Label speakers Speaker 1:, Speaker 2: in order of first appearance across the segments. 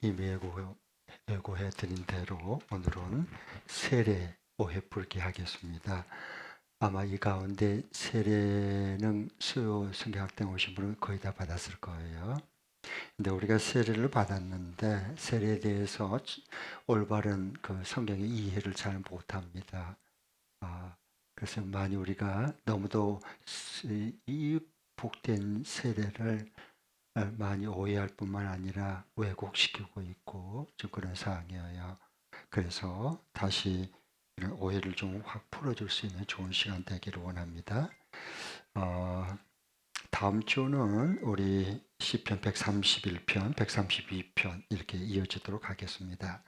Speaker 1: 이미 예고해 드린 대로 오늘은 세례 오해 풀기 하겠습니다. 아마 이 가운데 세례는 수요 성경학당 오신 분은 거의 다 받았을 거예요. 근데 우리가 세례를 받았는데 세례에 대해서 올바른 그 성경의 이해를 잘 못합니다. 그래서 많이 우리가 너무도 이 복된 세례를 많이 오해할 뿐만 아니라 왜곡시키고 있고 좀 그런 상황이에요. 그래서 다시 이런 오해를 좀 확 풀어줄 수 있는 좋은 시간 되기를 원합니다. 다음 주는 우리 시편 131편, 132편 이렇게 이어지도록 하겠습니다.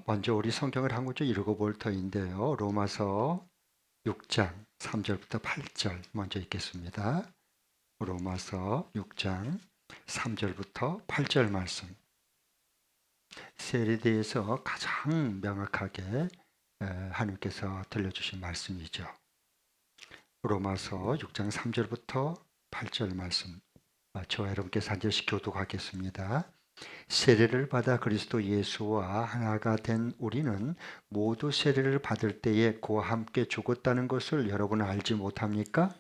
Speaker 1: 먼저 우리 성경을 한 구절 읽어볼 터인데요. 로마서 6장 3절부터 8절 먼저 읽겠습니다. 로마서 6장 3절부터 8절 말씀. 세례에 대해서 가장 명확하게 하나님께서 들려주신 말씀이죠. 로마서 6장 3절부터 8절 말씀. 저와 여러분께서 한 절씩 교독하겠습니다. 세례를 받아 그리스도 예수와 하나가 된 우리는 모두 세례를 받을 때에 그와 함께 죽었다는 것을 여러분 알지 못합니까?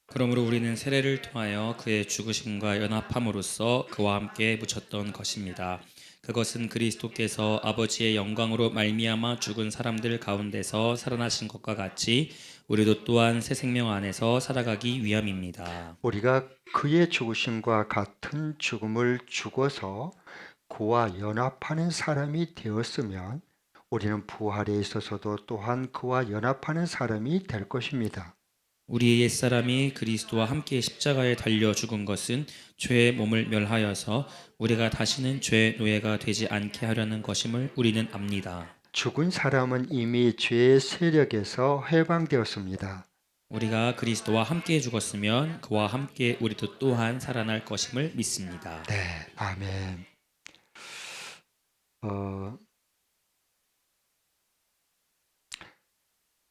Speaker 2: 그러므로 우리는 세례를 통하여 그의 죽으심과 연합함으로써 그와 함께 묻혔던 것입니다. 그것은 그리스도께서 아버지의 영광으로 말미암아 죽은 사람들 가운데서 살아나신 것과 같이 우리도 또한 새 생명 안에서 살아가기 위함입니다.
Speaker 1: 우리가 그의 죽으심과 같은 죽음을 죽어서 그와 연합하는 사람이 되었으면 우리는 부활에 있어서도 또한 그와 연합하는 사람이 될 것입니다.
Speaker 2: 우리의 옛사람이 그리스도와 함께 십자가에 달려 죽은 것은 죄의 몸을 멸하여서 우리가 다시는 죄의 노예가 되지 않게 하려는 것임을 우리는 압니다.
Speaker 1: 죽은 사람은 이미 죄의 세력에서 해방되었습니다.
Speaker 2: 우리가 그리스도와 함께 죽었으면 그와 함께 우리도 또한 살아날 것임을 믿습니다.
Speaker 1: 네, 아멘.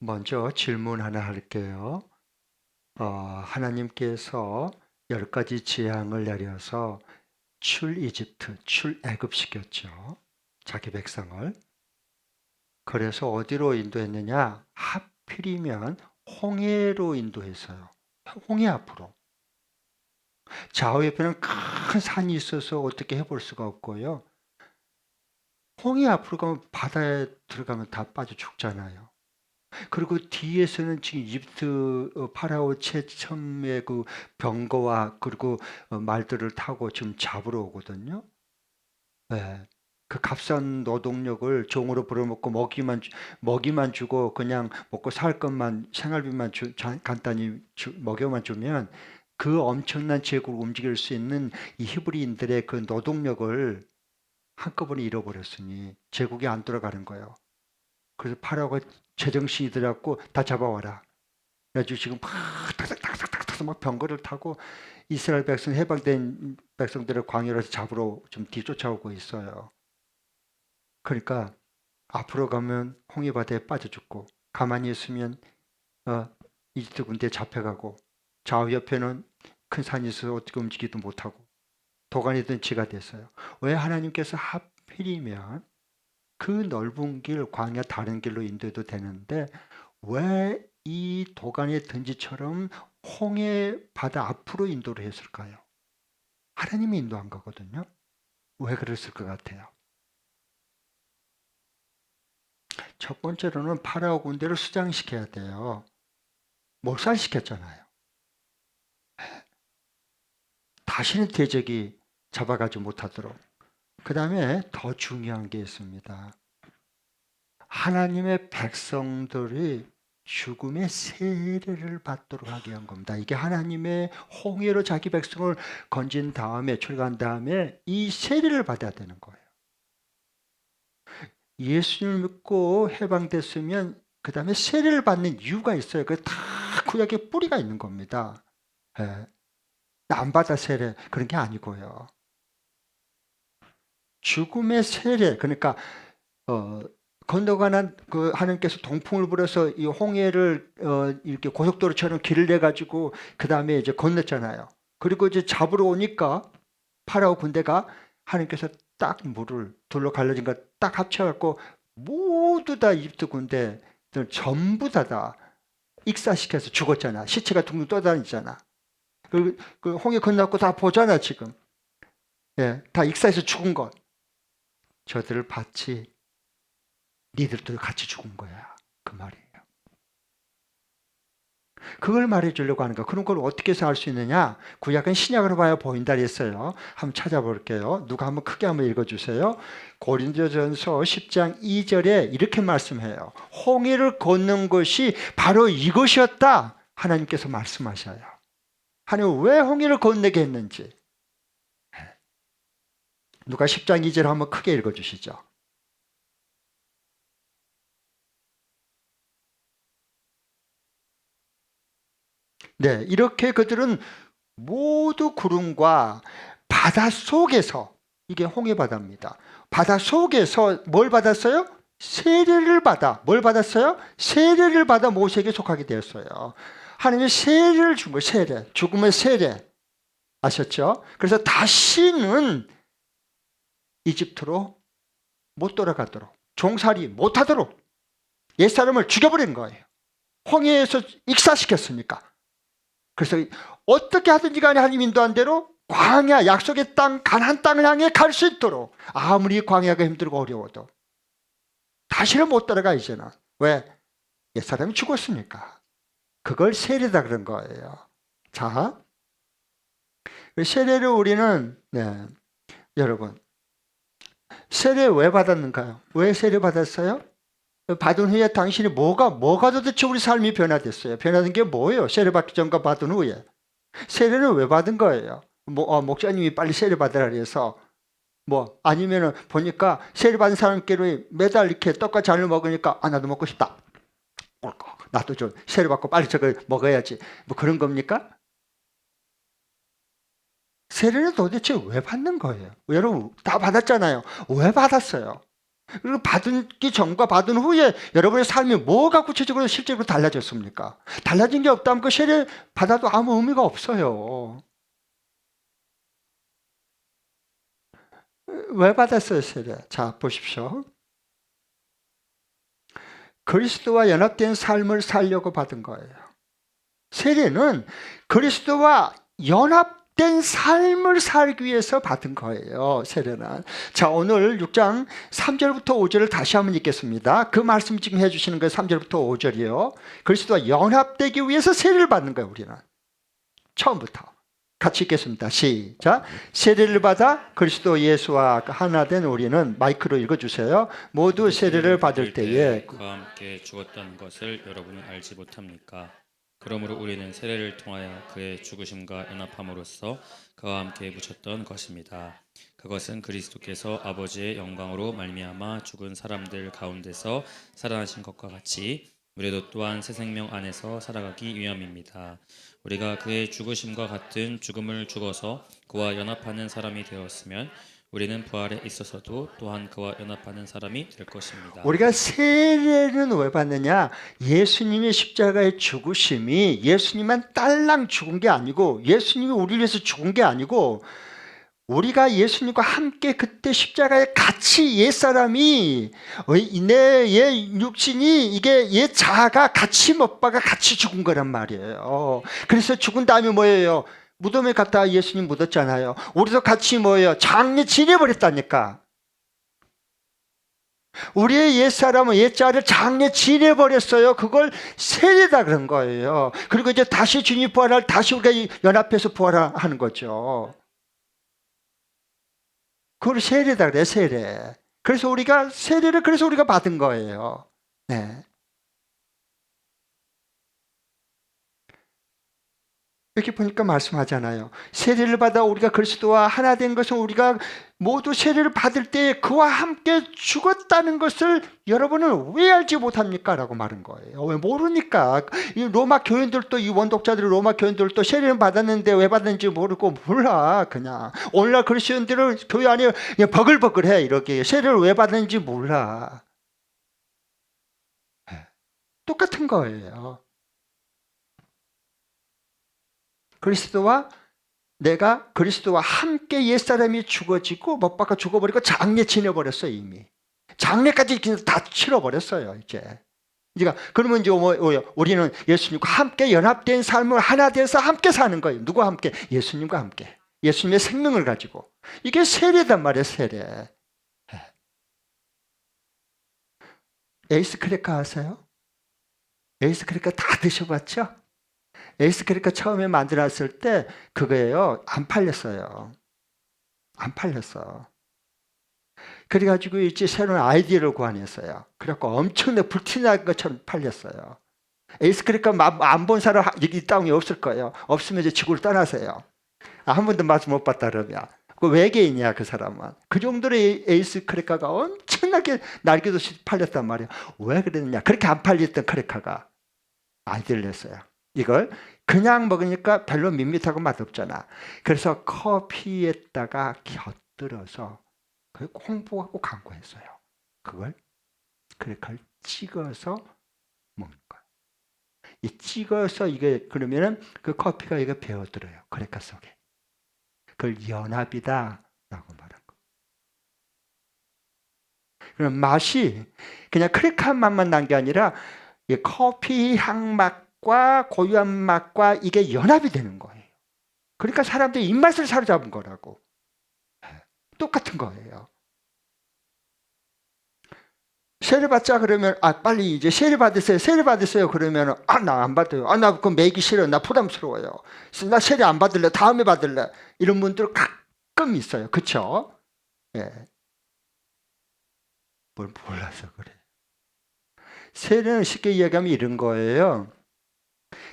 Speaker 1: 먼저 질문 하나 할게요. 하나님께서 10가지 재앙을 내려서 출이집트, 출애굽시켰죠. 자기 백성을. 그래서 어디로 인도했느냐? 하필이면 홍해로 인도했어요. 홍해 앞으로. 좌우옆에는 큰 산이 있어서 어떻게 해볼 수가 없고요. 홍해 앞으로 가면 바다에 들어가면 다 빠져 죽잖아요. 그리고 뒤에서는 지금 이집트 파라오 최첨의 그 병거와 그리고 말들을 타고 지금 잡으러 오거든요. 네. 그 값싼 노동력을 종으로 부려먹고 먹이만 주고 그냥 먹고 살 것만 생활비만 간단히 먹여만 주면 그 엄청난 제국을 움직일 수 있는 이 히브리인들의 그 노동력을 한꺼번에 잃어버렸으니 제국이 안 돌아가는 거예요. 그래서 파라오가 제정신이 들어갖고 다 잡아와라. 그래가지고 지금 막 탁탁탁탁탁 막 병거를 타고 이스라엘 백성 해방된 백성들을 광야에서 잡으러 좀 뒤쫓아오고 있어요. 그러니까 앞으로 가면 홍해바다에 빠져 죽고 가만히 있으면 이집트 군대에 잡혀가고 좌우 옆에는 큰 산이 있어서 어떻게 움직이도 못하고 도가니든 지가 됐어요. 왜 하나님께서 하필이면 그 넓은 길 광야 다른 길로 인도해도 되는데 왜 이 도가니의 든지처럼 홍해 바다 앞으로 인도를 했을까요? 하나님이 인도한 거거든요. 왜 그랬을 것 같아요? 첫 번째로는 파라오 군대를 수장시켜야 돼요. 몰살시켰잖아요. 다시는 대적이 잡아가지 못하도록. 그 다음에 더 중요한 게 있습니다. 하나님의 백성들이 죽음의 세례를 받도록 하게 한 겁니다. 이게 하나님의 홍해로 자기 백성을 건진 다음에 출간 다음에 이 세례를 받아야 되는 거예요. 예수님을 믿고 해방됐으면 그 다음에 세례를 받는 이유가 있어요. 그 다 구약의 뿌리가 있는 겁니다. 예. 안 받아 세례 그런 게 아니고요. 죽음의 세례 그러니까 건너가는 그 하나님께서 동풍을 불어서 이 홍해를 이렇게 고속도로처럼 길을 내 가지고 그 다음에 이제 건넜잖아요. 그리고 이제 잡으러 오니까 파라오 군대가 하나님께서 딱 물을 둘로 갈라진 거 딱 합쳐갖고 모두 다 이집트 군대들 전부 다 익사시켜서 죽었잖아. 시체가 둥둥 떠다니잖아. 그 홍해 건너고 다 보잖아 지금. 예, 다 익사해서 죽은 것. 저들을 봤지. 니들도 같이 죽은 거야. 그 말이에요. 그걸 말해주려고 하는 거. 그런 걸 어떻게 해서 알 수 있느냐? 구약은 신약으로 봐야 보인다 했어요. 한번 찾아볼게요. 누가 한번 크게 한번 읽어주세요. 고린도전서 10장 2절에 이렇게 말씀해요. 홍해를 걷는 것이 바로 이것이었다. 하나님께서 말씀하셔요. 하나님 왜 홍해를 건너게 했는지. 누가 10장 2절 한번 크게 읽어주시죠. 네, 이렇게 그들은 모두 구름과 바다 속에서, 이게 홍해바다입니다. 바다 속에서 뭘 받았어요? 세례를 받아. 뭘 받았어요? 세례를 받아 모세에게 속하게 되었어요. 하나님이 세례를 준 거예요. 세례. 죽음의 세례. 아셨죠? 그래서 다시는 이집트로 못 돌아가도록, 종살이 못하도록 옛사람을 죽여버린 거예요. 홍해에서 익사시켰으니까. 그래서 어떻게 하든지 간에 하나님 인도한 대로 광야, 약속의 땅, 가나안 땅을 향해 갈 수 있도록, 아무리 광야가 힘들고 어려워도 다시는 못 따라가. 이제는 왜? 옛사람이 죽었으니까. 그걸 세례다 그런 거예요. 자, 세례를 우리는 여러분, 세례 왜 받았는가요? 왜 세례 받았어요? 받은 후에 당신이 뭐가 도대체 우리 삶이 변화됐어요? 변화된 게 뭐예요? 세례 받기 전과 받은 후에. 세례는 왜 받은 거예요? 목사님이 빨리 세례 받으라 그래서, 아니면은 보니까 세례 받은 사람끼리 매달 이렇게 떡과 잔을 먹으니까, 나도 먹고 싶다. 나도 좀 세례 받고 빨리 저거 먹어야지. 그런 겁니까? 세례는 도대체 왜 받는 거예요? 여러분 다 받았잖아요. 왜 받았어요? 그리고 받기 전과 받은 후에 여러분의 삶이 뭐가 구체적으로 실제로 달라졌습니까? 달라진 게 없다면 그 세례 받아도 아무 의미가 없어요. 왜 받았어요, 세례? 자, 보십시오. 그리스도와 연합된 삶을 살려고 받은 거예요. 세례는 그리스도와 연합된 삶을 살기 위해서 받은 거예요. 세례는. 자, 오늘 6장 3절부터 5절을 다시 한번 읽겠습니다. 그 말씀 지금 해주시는 거예요. 3절부터 5절이요. 그리스도와 연합되기 위해서 세례를 받는 거예요. 우리는 처음부터 같이 읽겠습니다. 시작. 세례를 받아 그리스도 예수와 하나 된 우리는, 마이크로 읽어주세요. 모두 세례를 받을 때에
Speaker 2: 그와 함께 죽었다는 것을 여러분은 알지 못합니까? 그러므로 우리는 세례를 통하여 그의 죽으심과 연합함으로써 그와 함께 묻혔던 것입니다. 그것은 그리스도께서 아버지의 영광으로 말미암아 죽은 사람들 가운데서 살아나신 것과 같이 우리도 또한 새 생명 안에서 살아가기 위함입니다. 우리가 그의 죽으심과 같은 죽음을 죽어서 그와 연합하는 사람이 되었으면 우리는 부활에 있어서도 또한 그와 연합하는 사람이 될 것입니다.
Speaker 1: 우리가 세례는 왜 받느냐? 예수님의 십자가의 죽으심이 예수님만 딸랑 죽은 게 아니고, 예수님이 우리를 위해서 죽은 게 아니고, 우리가 예수님과 함께 그때 십자가에 같이 옛사람이, 내 육신이, 이게 옛 자아가 같이 못 박아 같이 죽은 거란 말이에요. 그래서 죽은 다음에 뭐예요? 무덤에 갔다가 예수님 묻었잖아요. 우리도 같이 뭐예요? 장례 지내버렸다니까. 우리의 옛사람은 옛자를 장례 지내버렸어요. 그걸 세례다 그런 거예요. 그리고 이제 다시 주님이 부활할, 다시 우리가 연합해서 부활하는 거죠. 그걸 세례다 그래, 세례. 그래서 우리가 세례를 그래서 우리가 받은 거예요. 네. 이렇게 보니까 말씀하잖아요. 세례를 받아 우리가 그리스도와 하나 된 것은 우리가 모두 세례를 받을 때 그와 함께 죽었다는 것을 여러분은 왜 알지 못합니까? 라고 말한 거예요. 왜 모르니까. 이 로마 교인들도, 이 원독자들 로마 교인들도 세례를 받았는데 왜 받았는지 모르고 몰라. 그냥 오늘날 그리스도인들은 교회 안에 그냥 버글버글해. 이렇게 세례를 왜 받았는지 몰라. 똑같은 거예요. 그리스도와 내가 그리스도와 함께 옛사람이 죽어지고 못 박아 죽어버리고 장례 지내버렸어요. 이미 장례까지 다 치러버렸어요. 이제 그러면 이제 우리는 예수님과 함께 연합된 삶을 하나 돼서 함께 사는 거예요. 누구와 함께? 예수님과 함께. 예수님의 생명을 가지고. 이게 세례단 말이에요. 세례. 에이스 크래커 아세요? 에이스 크래커 다 드셔봤죠? 에이스 크래커 처음에 만들었을 때 그거예요. 안 팔렸어요. 안 팔렸어. 그래가지고 이제 새로운 아이디어를 고안했어요. 그래갖고 엄청나게 불티나는 것처럼 팔렸어요. 에이스 크래커 안 본 사람 이 땅에 없을 거예요. 없으면 이제 지구를 떠나세요. 한 번도 맛을 못 봤다 그러면. 그 외계인이야 그 사람은. 그 정도로 에이스 크래커가 엄청나게 날개도시 팔렸단 말이에요. 왜 그랬느냐. 그렇게 안 팔렸던 크래커가 아이디어를 냈어요. 이걸 그냥 먹으니까 별로 밋밋하고 맛없잖아. 그래서 커피에다가 곁들여서 그걸 홍보하고 광고했어요. 그걸 크래커를 찍어서 먹는 거예요. 이 찍어서 이게 그러면은 그 커피가 이거 배어들어요. 크래커 속에. 그걸 연합이다라고 말한 거예요. 그럼 맛이 그냥 크래커 맛만 난 게 아니라 이 커피 향 맛과 고유한 맛과 이게 연합이 되는 거예요. 그러니까 사람들이 입맛을 사로잡은 거라고. 똑같은 거예요. 세례 받자 그러면 빨리 이제 세례 받으세요. 세례 받으세요. 그러면 나 안 받아요. 나 그거 매기 싫어요. 나 부담스러워요. 나 세례 안 받을래. 다음에 받을래. 이런 분들 가끔 있어요. 그렇죠? 예. 뭘 몰라서 그래. 세례는 쉽게 이야기하면 이런 거예요.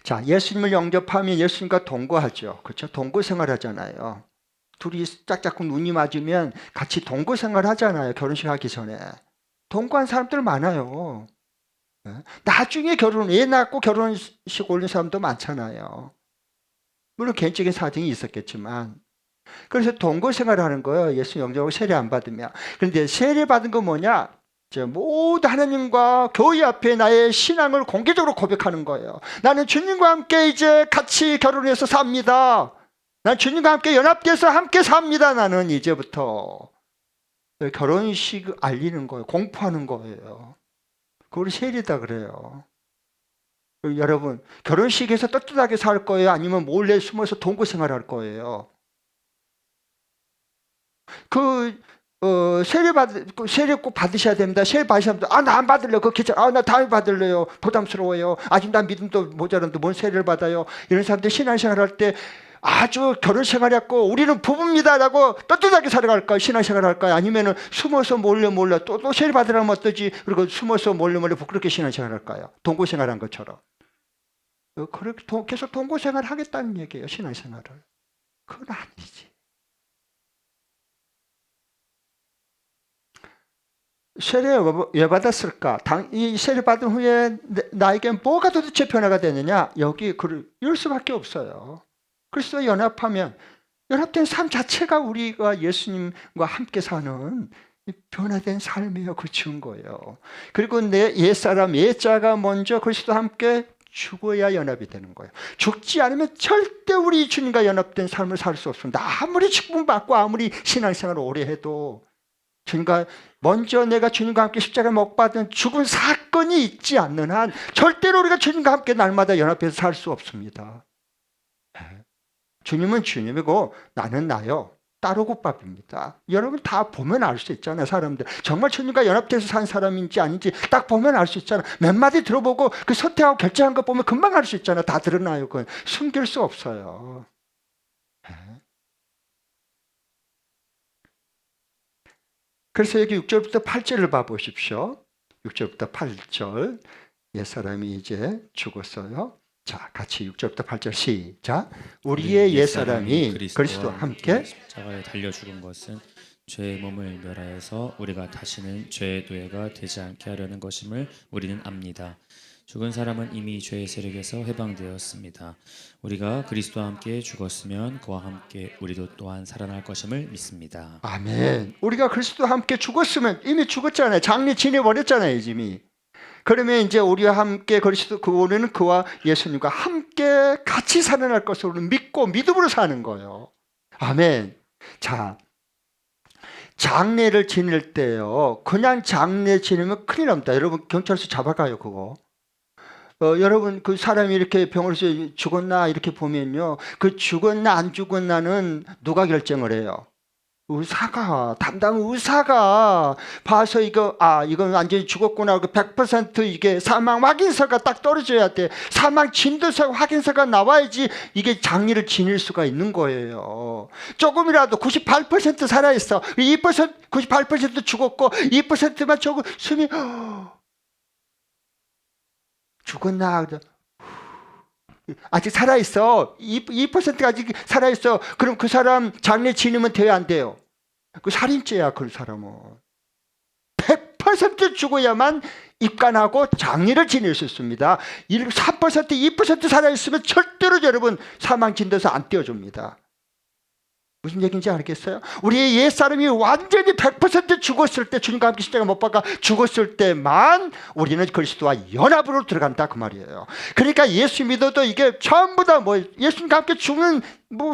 Speaker 1: 자, 예수님을 영접하면 예수님과 동거하죠. 그렇죠? 동거 생활하잖아요. 둘이 짝짝꿍 눈이 맞으면 같이 동거 생활하잖아요. 결혼식 하기 전에. 동거한 사람들 많아요. 나중에 애 낳고 결혼식 올린 사람도 많잖아요. 물론 개인적인 사정이 있었겠지만. 그래서 동거 생활을 하는 거예요. 예수 영접하고 세례 안 받으면. 그런데 세례 받은 건 뭐냐? 모두 하나님과 교회 앞에 나의 신앙을 공개적으로 고백하는 거예요. 나는 주님과 함께 이제 같이 결혼해서 삽니다. 난 주님과 함께 연합돼서 함께 삽니다. 나는 이제부터. 결혼식 알리는 거예요. 공포하는 거예요. 그걸 세례다 그래요. 여러분, 결혼식에서 떳떳하게 살 거예요? 아니면 몰래 숨어서 동거 생활할 거예요? 세례 꼭 받으셔야 됩니다. 세례 받으셔야 됩니다. 나 안 받을래요. 그거 괜찮아. 나 다음에 받을래요. 부담스러워요. 아직 난 믿음도 모자란데 뭔 세례를 받아요. 이런 사람들 신앙생활 할 때 아주 결혼생활했고 우리는 부부입니다라고 떳떳하게 살아갈까요? 신앙생활 할까요? 아니면 숨어서 몰래 또 세례 받으라면 어떠지? 그리고 숨어서 몰래 부끄럽게 신앙생활 할까요? 동거생활한 것처럼. 그렇게 계속 동거생활 하겠다는 얘기예요. 신앙생활을. 그건 아니지. 세례 왜 받았을까? 이 세례 받은 후에 나에게 뭐가 도대체 변화가 되느냐? 이럴 수밖에 없어요. 그리스도와 연합하면 연합된 삶 자체가 우리가 예수님과 함께 사는 변화된 삶이에요. 그 증거예요. 그리고 내 옛사람, 옛자가 먼저 그리스도와 함께 죽어야 연합이 되는 거예요. 죽지 않으면 절대 우리 주님과 연합된 삶을 살 수 없습니다. 아무리 축복받고 아무리 신앙생활을 오래 해도 주님과 먼저 내가 주님과 함께 십자가 못 받은 죽은 사건이 있지 않는 한 절대로 우리가 주님과 함께 날마다 연합해서 살 수 없습니다. 주님은 주님이고 나는 나요. 따로국밥입니다. 여러분 다 보면 알 수 있잖아요. 사람들 정말 주님과 연합돼서 산 사람인지 아닌지 딱 보면 알 수 있잖아요. 몇 마디 들어보고 그 선택하고 결정한 거 보면 금방 알 수 있잖아요. 다 드러나요. 그건 숨길 수 없어요. 그래서 여기 6절부터 8절을 봐보십시오. 6절부터 8절. 옛사람이 이제 죽었어요. 자, 같이 6절부터 8절 시작. 우리의 옛사람이 그리스도와 함께
Speaker 2: 십자가에 달려 죽은 것은 죄의 몸을 멸하여서 우리가 다시는 죄의 노예가 되지 않게 하려는 것임을 우리는 압니다. 죽은 사람은 이미 죄의 세력에서 해방되었습니다. 우리가 그리스도와 함께 죽었으면 그와 함께 우리도 또한 살아날 것임을 믿습니다.
Speaker 1: 아멘. 우리가 그리스도와 함께 죽었으면 이미 죽었잖아요. 장례 지내버렸잖아요. 이미. 그러면 이제 우리와 함께 우리는 그와 예수님과 함께 같이 살아날 것을 믿고 믿음으로 사는 거예요. 아멘. 자, 장례를 지낼 때요. 그냥 장례 지내면 큰일 납니다. 여러분 경찰서 잡아가요 그거. 여러분 그 사람이 이렇게 병원에서 죽었나 이렇게 보면요. 그 죽었나 안 죽었나는 누가 결정을 해요? 의사가, 담당 의사가 봐서 이건 완전히 죽었구나. 100% 이게 사망 확인서가 딱 떨어져야 돼. 사망 진도서 확인서가 나와야지 이게 장례를 지낼 수가 있는 거예요. 조금이라도 98% 살아있어. 98% 죽었고 2%만 조금 숨이 죽었나? 아직 살아있어. 2%가 아직 살아있어. 그럼 그 사람 장례 지내면 돼요, 안 돼요? 그 살인죄야, 그 사람은. 100% 죽어야만 입관하고 장례를 지낼 수 있습니다. 4%, 2% 살아있으면 절대로 여러분 사망 진도서 안 띄워줍니다. 무슨 얘기인지 알겠어요? 우리의 옛사람이 완전히 100% 죽었을 때, 주님과 함께 십자가 못 박아 죽었을 때만 우리는 그리스도와 연합으로 들어간다 그 말이에요. 그러니까 예수 믿어도 이게 전부 다 예수님과 함께 죽는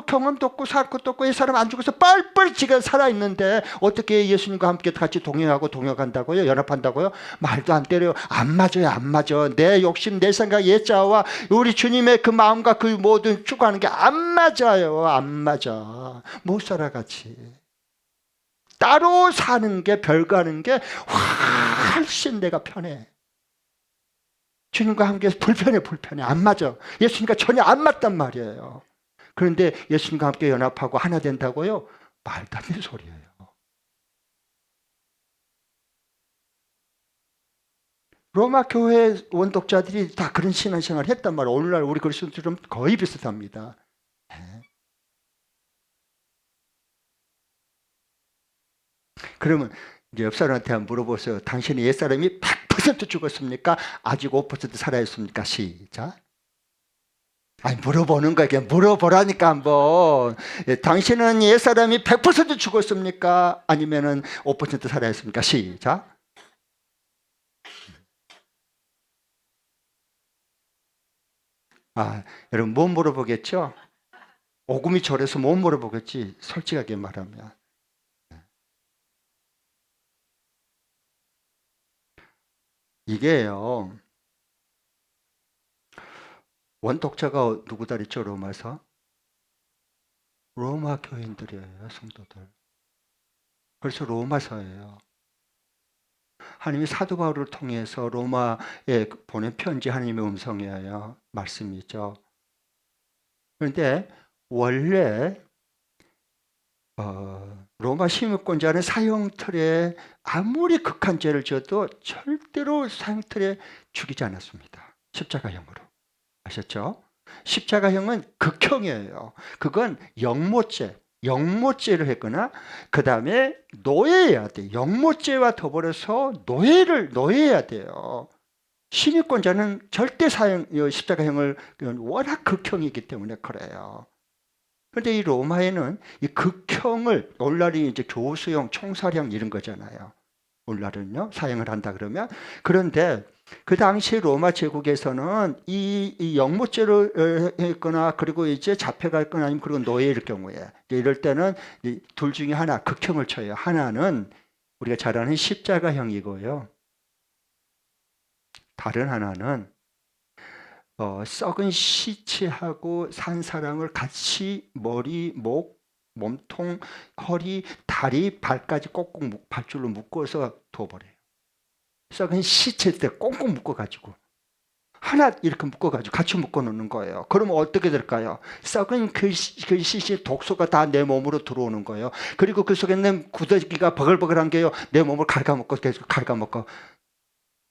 Speaker 1: 경험도 없고 살 것도 없고 옛사람 안 죽어서 뻘뻘 지가 살아있는데 어떻게 예수님과 함께 같이 동행하고 동역한다고요? 연합한다고요? 말도 안 때려요. 안 맞아요, 안 맞아. 내 욕심, 내 생각, 옛자와 우리 주님의 그 마음과 그 모든 추구하는 게 안 맞아요. 안 맞아. 못 살아 같이. 따로 사는 게 별거 하는 게 훨씬 내가 편해. 주님과 함께 불편해. 안 맞아. 예수님과 전혀 안 맞단 말이에요. 그런데 예수님과 함께 연합하고 하나 된다고요? 말도 안 되는 소리예요. 로마 교회 원독자들이 다 그런 신앙생활을 했단 말이에요. 오늘날 우리 그리스도들은 거의 비슷합니다. 그러면 이제 옆 사람한테 한번 물어보세요. 당신의 옛사람이 100% 죽었습니까? 아직 5% 살아있습니까? 시작. 아니 물어보는 거야. 그냥 물어보라니까 한번. 당신은 옛사람이 100% 죽었습니까? 아니면은 5% 살아있습니까? 시작. 여러분 뭐 물어보겠죠? 오금이 절에서 못 물어보겠지. 솔직하게 말하면. 이게요. 원독자가 누구다 그랬죠? 로마서? 로마 교인들이에요. 성도들. 그래서 로마서예요. 하나님이 사도 바울을 통해서 로마에 보낸 편지 하나님의 음성이에요. 말씀이죠. 그런데 원래 로마 시민권자는 사형틀에 아무리 극한 죄를 져도 절대로 사형틀에 죽이지 않았습니다. 십자가형으로. 아셨죠? 십자가형은 극형이에요. 그건 영모죄를 했거나 그 다음에 노예해야 돼. 영모죄와 더불어서 노예해야 돼요. 시민권자는 절대 십자가형을 워낙 극형이기 때문에 그래요. 그런데 이 로마에는 이 극형을 오늘날이 이제 교수형, 총살형 이런 거잖아요. 오늘날은요 사형을 한다 그러면. 그런데 그 당시 로마 제국에서는 이 영모죄를 했거나 그리고 이제 잡혀갔거나 아니면 그리고 노예일 경우에 이럴 때는 둘 중에 하나 극형을 쳐요. 하나는 우리가 잘 아는 십자가형이고요. 다른 하나는 썩은 시체하고 산 사람을 같이 머리, 목, 몸통, 허리, 다리, 발까지 꼭꼭 발줄로 묶어서 둬버려요. 썩은 시체 때 꽁꽁 묶어가지고 하나 이렇게 묶어가지고 같이 묶어놓는 거예요. 그러면 어떻게 될까요? 썩은 그 시체 독소가 다 내 몸으로 들어오는 거예요. 그리고 그 속에 있는 구더기가 버글버글한 게요. 내 몸을 갉아먹고 계속 갉아먹고.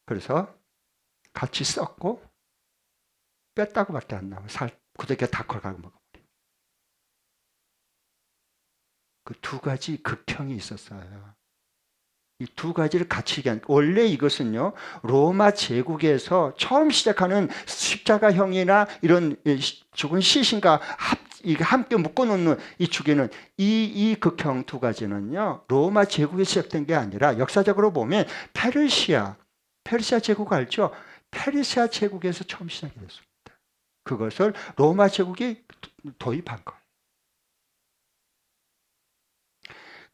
Speaker 1: 그래서 같이 썩고 뺐다고밖에 안 나와요. 구더기가 다 갉아먹어. 그 두 가지 극형이 있었어요. 이 두 가지를 같이 얘기한. 원래 이것은요 로마 제국에서 처음 시작하는 십자가형이나 이런 죽은 시신과 함께 묶어놓는 이 주기는 이 극형 두 가지는요 로마 제국에 시작된 게 아니라 역사적으로 보면 페르시아 제국 알죠? 페르시아 제국에서 처음 시작이 됐습니다. 그것을 로마 제국이 도입한 거예요.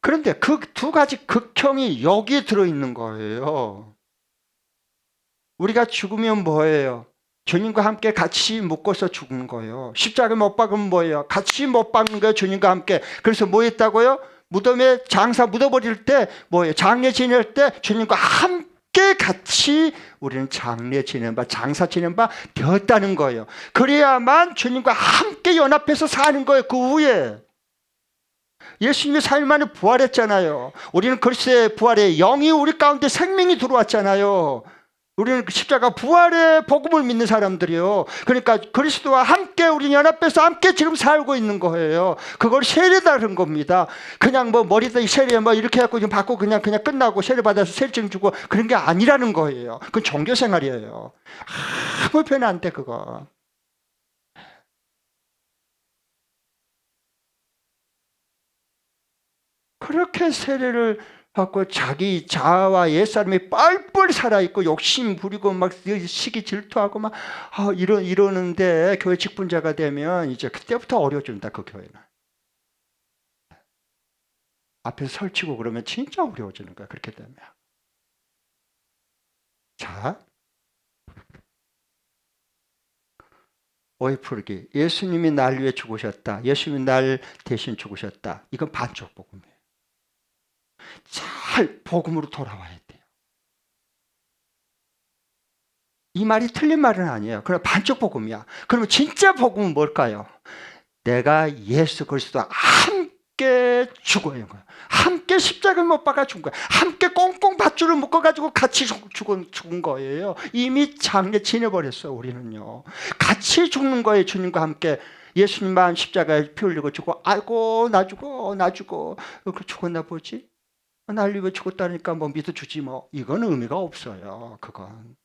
Speaker 1: 그런데 그 두 가지 극형이 여기에 들어있는 거예요. 우리가 죽으면 뭐예요? 주님과 함께 같이 묶어서 죽는 거예요. 십자가에 못 박으면 뭐예요? 같이 못 박는 거예요. 주님과 함께. 그래서 뭐 했다고요? 무덤에 장사 묻어버릴 때 뭐예요? 장례 지낼 때 주님과 함께 같이 우리는 장례 지낸 바, 장사 지낸 바 되었다는 거예요. 그래야만 주님과 함께 연합해서 사는 거예요. 그 후에. 예수님이 3일 만에 부활했잖아요. 우리는 그리스도의 부활에 영이 우리 가운데 생명이 들어왔잖아요. 우리는 십자가 부활의 복음을 믿는 사람들이요. 그러니까 그리스도와 함께 우리 연합해서 함께 지금 살고 있는 거예요. 그걸 세례다는 겁니다. 그냥 뭐 머리다 세례 뭐 이렇게 해갖고 좀 받고 그냥 끝나고 세례 받아서 세례증 주고 그런 게 아니라는 거예요. 그건 종교 생활이에요. 아무 변화 안 돼 그거. 그렇게 세례를 받고 자기 자아와 옛사람이 뻘뻘 살아있고 욕심 부리고 막 시기 질투하고 막 이러는데 교회 직분자가 되면 이제 그때부터 어려워진다 그 교회는. 앞에서 설치고 그러면 진짜 어려워지는 거야 그렇게 되면. 자, 오해 풀기. 예수님이 날 위해 죽으셨다. 예수님이 날 대신 죽으셨다. 이건 반쪽 복음이에요. 잘 복음으로 돌아와야 돼요. 이 말이 틀린 말은 아니에요. 그럼 반쪽 복음이야. 그러면 진짜 복음은 뭘까요? 내가 예수 그리스도와 함께 죽어야 거야. 함께 십자가를 못 박아 죽은 거야. 함께 꽁꽁 밧줄을 묶어가지고 같이 죽은 거예요. 이미 장례 지내버렸어요. 우리는요. 같이 죽는 거예요. 주님과 함께. 예수님만 십자가에 피 흘리고 죽고 아이고 나 죽어 그 죽었나 보지? 날 위해 죽었다니까 뭐 믿어주지 뭐. 이건 의미가 없어요. 그건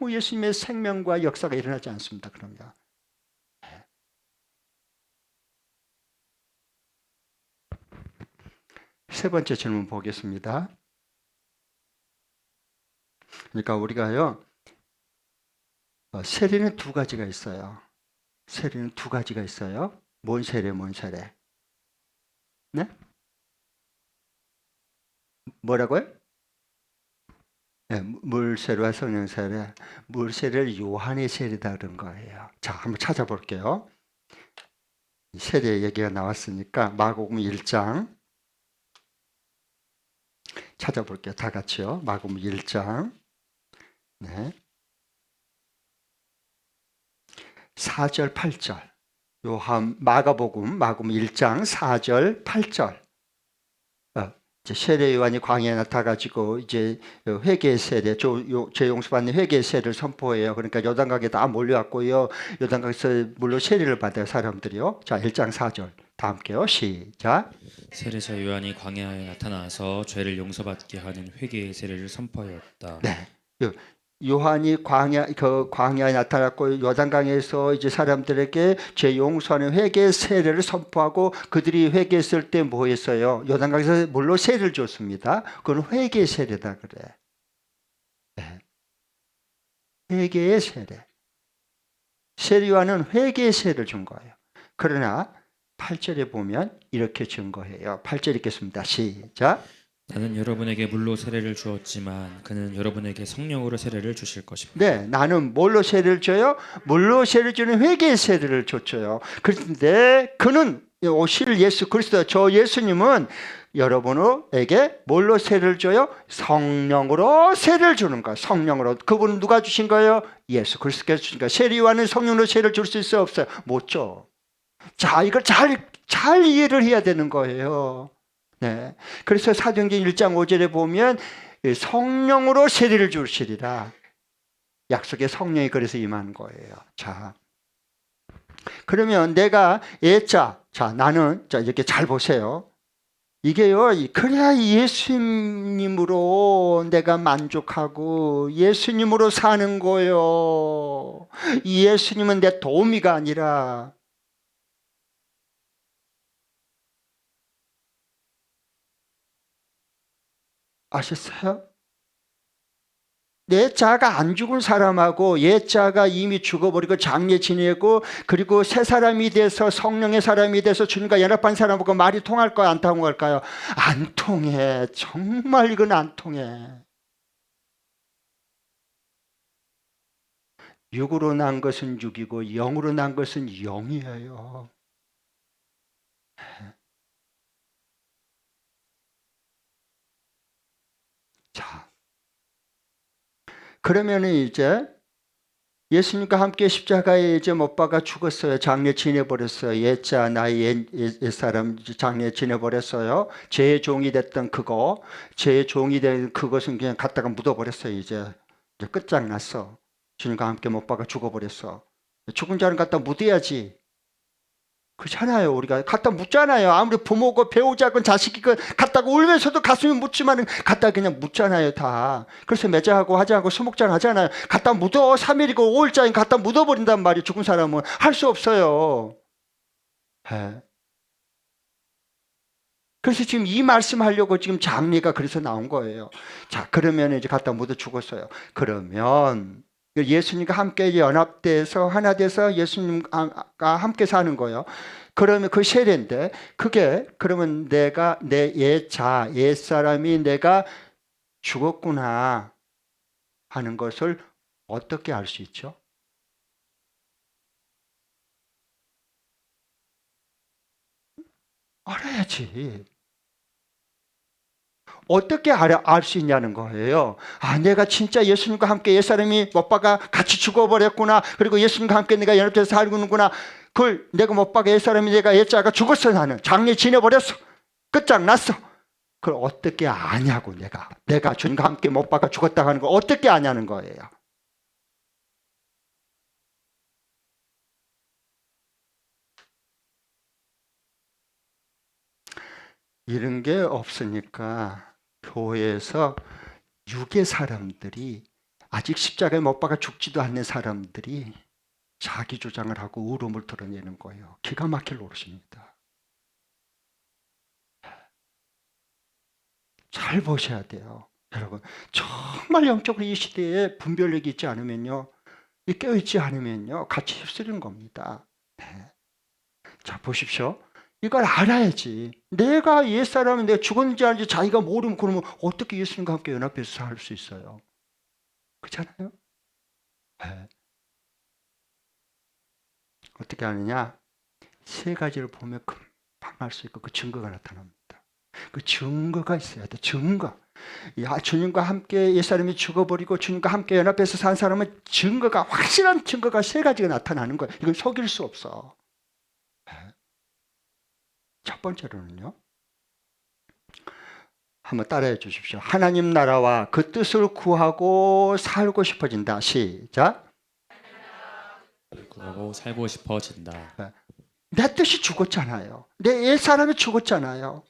Speaker 1: 아무 예수님의 생명과 역사가 일어나지 않습니다. 그러면. 세 번째 질문 보겠습니다. 그러니까 우리가요, 세례는 두 가지가 있어요. 세례는 두 가지가 있어요. 뭔 세례, 뭔 세례? 네? 뭐라고요? 네, 물세례와 성령 세례. 물세례를 요한의 세례다 그런 거예요. 자, 한번 찾아볼게요. 세례 얘기가 나왔으니까 마가복음 1장 찾아볼게요. 다 같이요. 마가복음 1장. 네. 4절, 8절. 마가복음 1장 4절, 8절. 이제 세례 요한이 광야에 나타가지고 이제 회개 세례, 죄 용서받는 회개 세례를 선포해요. 그러니까 요단강에 다 몰려왔고요. 요단강에서 물로 세례를 받아요, 사람들이요. 자, 1장 4절. 다 함께요. 시작.
Speaker 2: 세례자 요한이 광야에 나타나서 죄를 용서받게 하는 회개의 세례를 선포하였다.
Speaker 1: 네. 요한이 광야에 나타났고 요단강에서 이제 사람들에게 죄 용서하는 회개 세례를 선포하고 그들이 회개했을 때 뭐 했어요? 요단강에서 물로 세례를 줬습니다. 그건 회개 세례다 그래. 네. 회개의 세례. 세례요한은 회개의 세례를 준 거예요. 그러나 8절에 보면 이렇게 증거해요. 8절 읽겠습니다. 시작.
Speaker 2: 나는 여러분에게 물로 세례를 주었지만 그는 여러분에게 성령으로 세례를 주실 것입니다.
Speaker 1: 네, 나는 뭘로 세례를 줘요? 물로 세례를 주는 회개의 세례를 줬죠. 그런데 그는 오실 예수 그리스도 저 예수님은 여러분에게 뭘로 세례를 줘요? 성령으로 세례를 주는 거예요. 성령으로. 그분은 누가 주신 거예요? 예수 그리스도께서 주신 거예요. 세례요한은 성령으로 세례를 줄 수 있어요? 없어요? 못 줘. 자, 이걸 잘 이해를 해야 되는 거예요. 네. 그래서 사도행전 1장 5절에 보면 성령으로 세례를 주시리라. 약속의 성령이 그래서 임한 거예요. 자, 그러면 내가 나는 이렇게 잘 보세요. 이게요, 그래야 예수님으로 내가 만족하고 예수님으로 사는 거예요. 예수님은 내 도우미가 아니라. 아셨어요? 옛 자가 안 죽은 사람하고 옛 자가 이미 죽어버리고 장례 지내고 그리고 새 사람이 돼서 성령의 사람이 돼서 주님과 연합한 사람하고 말이 통할까요? 안 통할까요? 안 통해. 정말 이건 안 통해. 육으로 난 것은 육이고 영으로 난 것은 영이에요. 자, 그러면은 이제 예수님과 함께 십자가에 이제 못 박아 죽었어요. 장례 지내버렸어요. 옛자 나의 옛사람 장례 지내버렸어요. 제 종이 됐던 그거, 제 종이 된 그것은 그냥 갖다가 묻어버렸어요. 이제 끝장났어. 주님과 함께 못 박아 죽어버렸어. 죽은 자는 갖다 묻어야지. 그렇잖아요. 우리가 갖다 묻잖아요. 아무리 부모고 배우자건 자식이건 갖다가 울면서도 가슴이 묻지만 갖다 그냥 묻잖아요. 다. 그래서 매자하고 화장하고 수목장 하잖아요. 갖다 묻어. 3일이고 5일짜리 갖다 묻어버린단 말이에요. 죽은 사람은 할 수 없어요. 네. 그래서 지금 이 말씀하려고 지금 장례가 그래서 나온 거예요. 자, 그러면 이제 갖다 묻어 죽었어요. 그러면 예수님과 함께 연합돼서 하나 돼서 예수님과 함께 사는 거예요. 그러면 그 세례인데 그게 그러면 내가 내 옛사람이 내가 죽었구나 하는 것을 어떻게 알 수 있죠? 알아야지. 어떻게 알 수 있냐는 거예요. 아, 내가 진짜 예수님과 함께 옛사람이 못 박아 같이 죽어버렸구나. 그리고 예수님과 함께 내가 연합돼서 살고는구나. 그걸 내가 못 박아 옛사람이 내가 옛자가 죽었어. 나는 장례 지내버렸어. 끝장났어. 그걸 어떻게 아냐고. 내가 주님과 함께 못 박아 죽었다 하는 걸 어떻게 아냐는 거예요. 이런 게 없으니까 교회에서 육의 사람들이 아직 십자가에 못 박아 죽지도 않는 사람들이 자기 주장을 하고 울음을 드러내는 거예요. 기가 막힐 노릇입니다. 잘 보셔야 돼요. 여러분, 정말 영적으로 이 시대에 분별력이 있지 않으면요, 깨어있지 않으면요, 같이 휩쓸리는 겁니다. 네. 자, 보십시오. 이걸 알아야지. 내가 옛사람이 내가 죽었는지 아닌지 자기가 모르면 그러면 어떻게 예수님과 함께 연합해서 살 수 있어요? 그렇잖아요? 네. 어떻게 하느냐? 세 가지를 보면 금방 알 수 있고 그 증거가 나타납니다. 그 증거가 있어야 돼. 증거. 야, 주님과 함께 옛사람이 죽어버리고 주님과 함께 연합해서 산 사람은 증거가 확실한 증거가 세 가지가 나타나는 거예요. 이건 속일 수 없어. 첫 번째로는요. 한번 따라해 주십시오. 하나님 나라와 그 뜻을 구하고 살고 싶어진다. 시작.
Speaker 2: 구하고 살고 싶어진다.
Speaker 1: 내 뜻이 죽었잖아요. 내 옛사람이 죽었잖아요.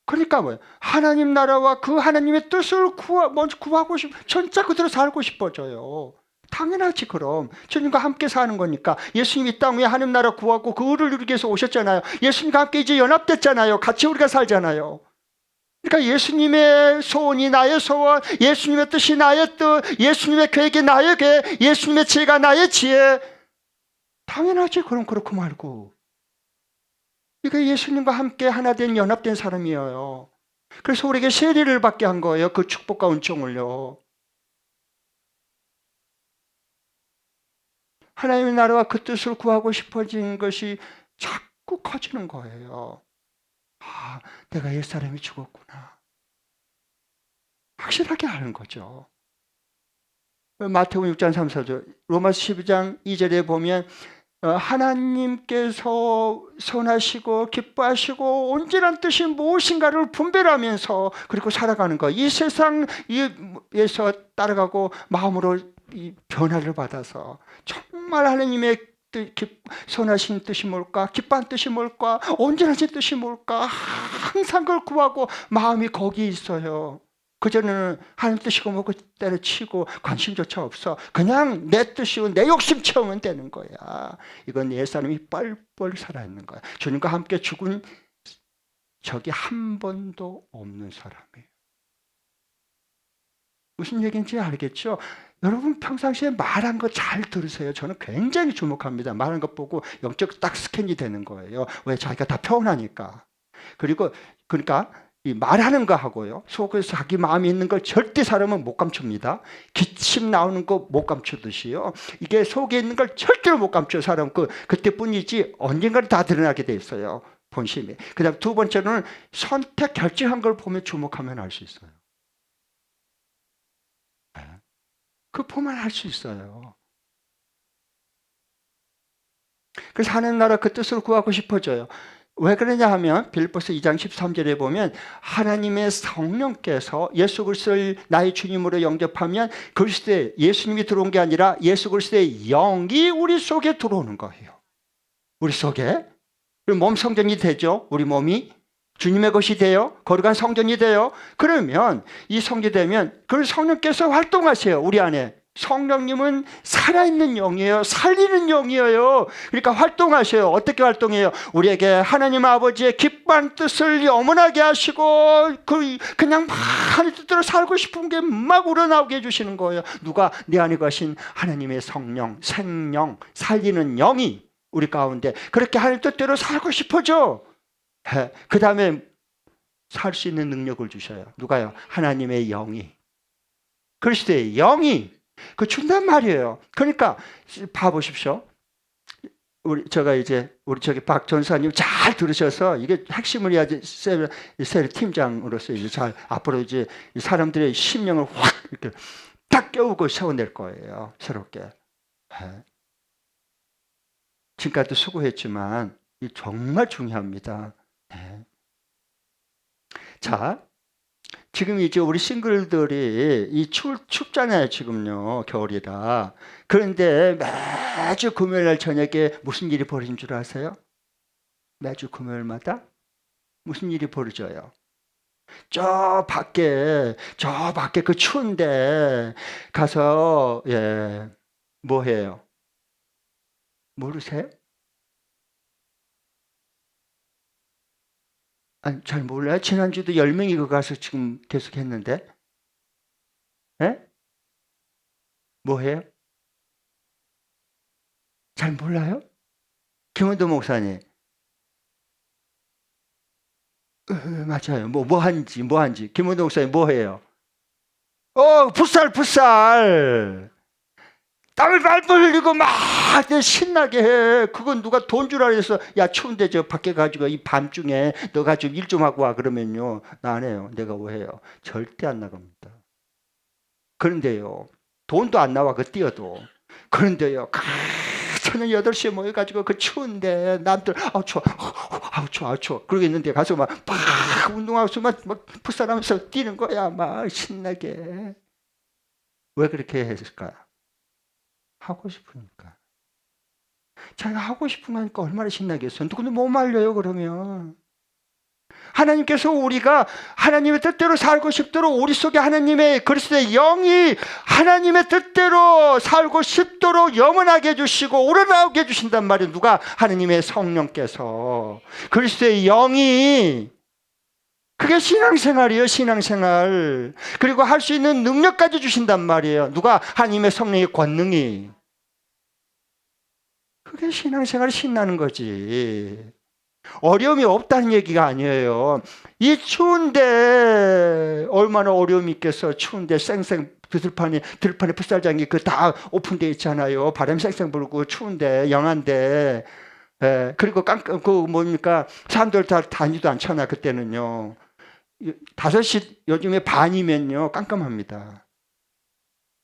Speaker 1: 그러니까 뭐예요? 하나님 나라와 그 하나님의 뜻을 먼저 구하고 진짜 그대로 살고 싶어져요. 당연하지. 그럼 주님과 함께 사는 거니까. 예수님이 이 땅 위에 하나님 나라 구하고 그 의를 누리기 위해서 오셨잖아요. 예수님과 함께 이제 연합됐잖아요. 같이 우리가 살잖아요. 그러니까 예수님의 소원이 나의 소원, 예수님의 뜻이 나의 뜻, 예수님의 계획이 나의 계획, 예수님의 지혜가 나의 지혜. 당연하지. 그럼 그렇고 말고. 이게 예수님과 함께 하나 된 연합된 사람이에요. 그래서 우리에게 세례를 받게 한 거예요. 그 축복과 은총을요. 하나님의 나라와 그 뜻을 구하고 싶어진 것이 자꾸 커지는 거예요. 아, 내가 옛사람이 죽었구나. 확실하게 아는 거죠. 마태복음 6장 3, 4절, 로마서 12장 2절에 보면 하나님께서 선하시고 기뻐하시고 온전한 뜻이 무엇인가를 분별하면서 그리고 살아가는 거. 이 세상에서 따라가고 마음으로 이 변화를 받아서 정말 하나님의 선하신 뜻이 뭘까? 기뻐한 뜻이 뭘까? 온전하신 뜻이 뭘까? 항상 그걸 구하고 마음이 거기에 있어요. 그전에는 하나님 뜻이고 뭐고 때려치고 관심조차 없어. 그냥 내 뜻이고 내 욕심 채우면 되는 거야. 이건 옛사람이 뻘뻘 살아있는 거야. 주님과 함께 죽은 적이 한 번도 없는 사람이에요. 무슨 얘기인지 알겠죠? 여러분 평상시에 말한 거 잘 들으세요. 저는 굉장히 주목합니다. 말한 것 보고 영적 딱 스캔이 되는 거예요. 왜? 자기가 다 표현하니까. 그리고 그러니까 이 말하는 거 하고요. 속에서 자기 마음에 있는 걸 절대 사람은 못 감춥니다. 기침 나오는 거 못 감추듯이요. 이게 속에 있는 걸 절대로 못 감춰 사람 그때뿐이지 언젠가는 다 드러나게 돼 있어요. 본심이. 그다음 두 번째로는 선택 결정한 걸 보면 주목하면 알 수 있어요. 그 보면 알 수 있어요. 그래서 하나님 나라 그 뜻을 구하고 싶어져요. 왜 그러냐 하면 빌립보서 2장 13절에 보면 하나님의 성령께서 예수 그리스도를 나의 주님으로 영접하면 그리스도의 예수님이 들어온 게 아니라 예수 그리스도의 영이 우리 속에 들어오는 거예요. 우리 속에. 그럼 몸 성전이 되죠. 우리 몸이. 주님의 것이 돼요. 거룩한 성전이 돼요. 그러면 이 성전이 되면 그 성령께서 활동하세요. 우리 안에. 성령님은 살아있는 영이에요. 살리는 영이에요. 그러니까 활동하셔요. 어떻게 활동해요? 우리에게 하나님 아버지의 기뻐한 뜻을 영원하게 하시고 그냥 막 하나님 뜻대로 살고 싶은 게 막 우러나오게 해주시는 거예요. 누가? 내 안에 거신 하나님의 성령, 생명, 살리는 영이 우리 가운데 그렇게 하나님 뜻대로 살고 싶어져. 그 다음에 살 수 있는 능력을 주셔요. 누가요? 하나님의 영이. 그리스도의 영이 그 준단 말이에요. 그러니까 봐보십시오. 우리 저기 박 전사님 잘 들으셔서 이게 핵심을 해야지 셀 팀장으로서 이제 잘 앞으로 이제 사람들의 심령을 확 이렇게 딱 깨우고 세워낼 거예요. 새롭게. 지금까지도 수고했지만 정말 중요합니다. 자. 지금 이제 우리 싱글들이 춥잖아요, 지금요. 겨울이라. 그런데 매주 금요일 날 저녁에 무슨 일이 벌어진 줄 아세요? 매주 금요일마다 무슨 일이 벌어져요? 저 밖에 그 추운데 가서 뭐 해요? 모르세요? 아니, 잘 몰라요. 지난주도 10명이 그 가서 지금 계속 했는데. 예? 뭐 해요? 잘 몰라요? 김원도 목사님. 맞아요. 뭐 한지. 김원도 목사님 뭐 해요? 풋살. 땀을 발발 흘리고 막 신나게 해. 그건 누가 돈 주라 그래서 야 추운데 저 밖에 가지고 이 밤중에 너가 좀 일 좀 하고 와 그러면요. 나 안 해요. 내가 왜 해요? 절대 안 나갑니다. 그런데요. 돈도 안 나와 그 뛰어도. 그런데요. 저녁 8시에 모여가지고 그 추운데 남들 추워 그러고 있는데 가서 막 운동하면서 막 풋살하면서 뛰는 거야. 막 신나게. 왜 그렇게 했을까요? 하고 싶으니까. 자기가 하고 싶은 거니까 얼마나 신나겠어요. 근데 못 말려요, 그러면. 하나님께서 우리가 하나님의 뜻대로 살고 싶도록 우리 속에 하나님의 그리스도의 영이 하나님의 뜻대로 살고 싶도록 영원하게 해주시고 우러나오게 해주신단 말이에요. 누가? 하나님의 성령께서. 그리스도의 영이. 그게 신앙생활이에요, 신앙생활. 그리고 할 수 있는 능력까지 주신단 말이에요. 누가? 하나님의 성령의 권능이. 그게 신앙생활이 신나는 거지. 어려움이 없다는 얘기가 아니에요. 이 추운데 얼마나 어려움이 있겠어. 추운데 쌩쌩 들판에 풋살장이 그 다 오픈되어 있잖아요. 바람 쌩쌩 불고 추운데 영한데. 그리고 사람들 다 다니도 않잖아 그때는요. 5시 요즘에 반이면요 깜깜합니다.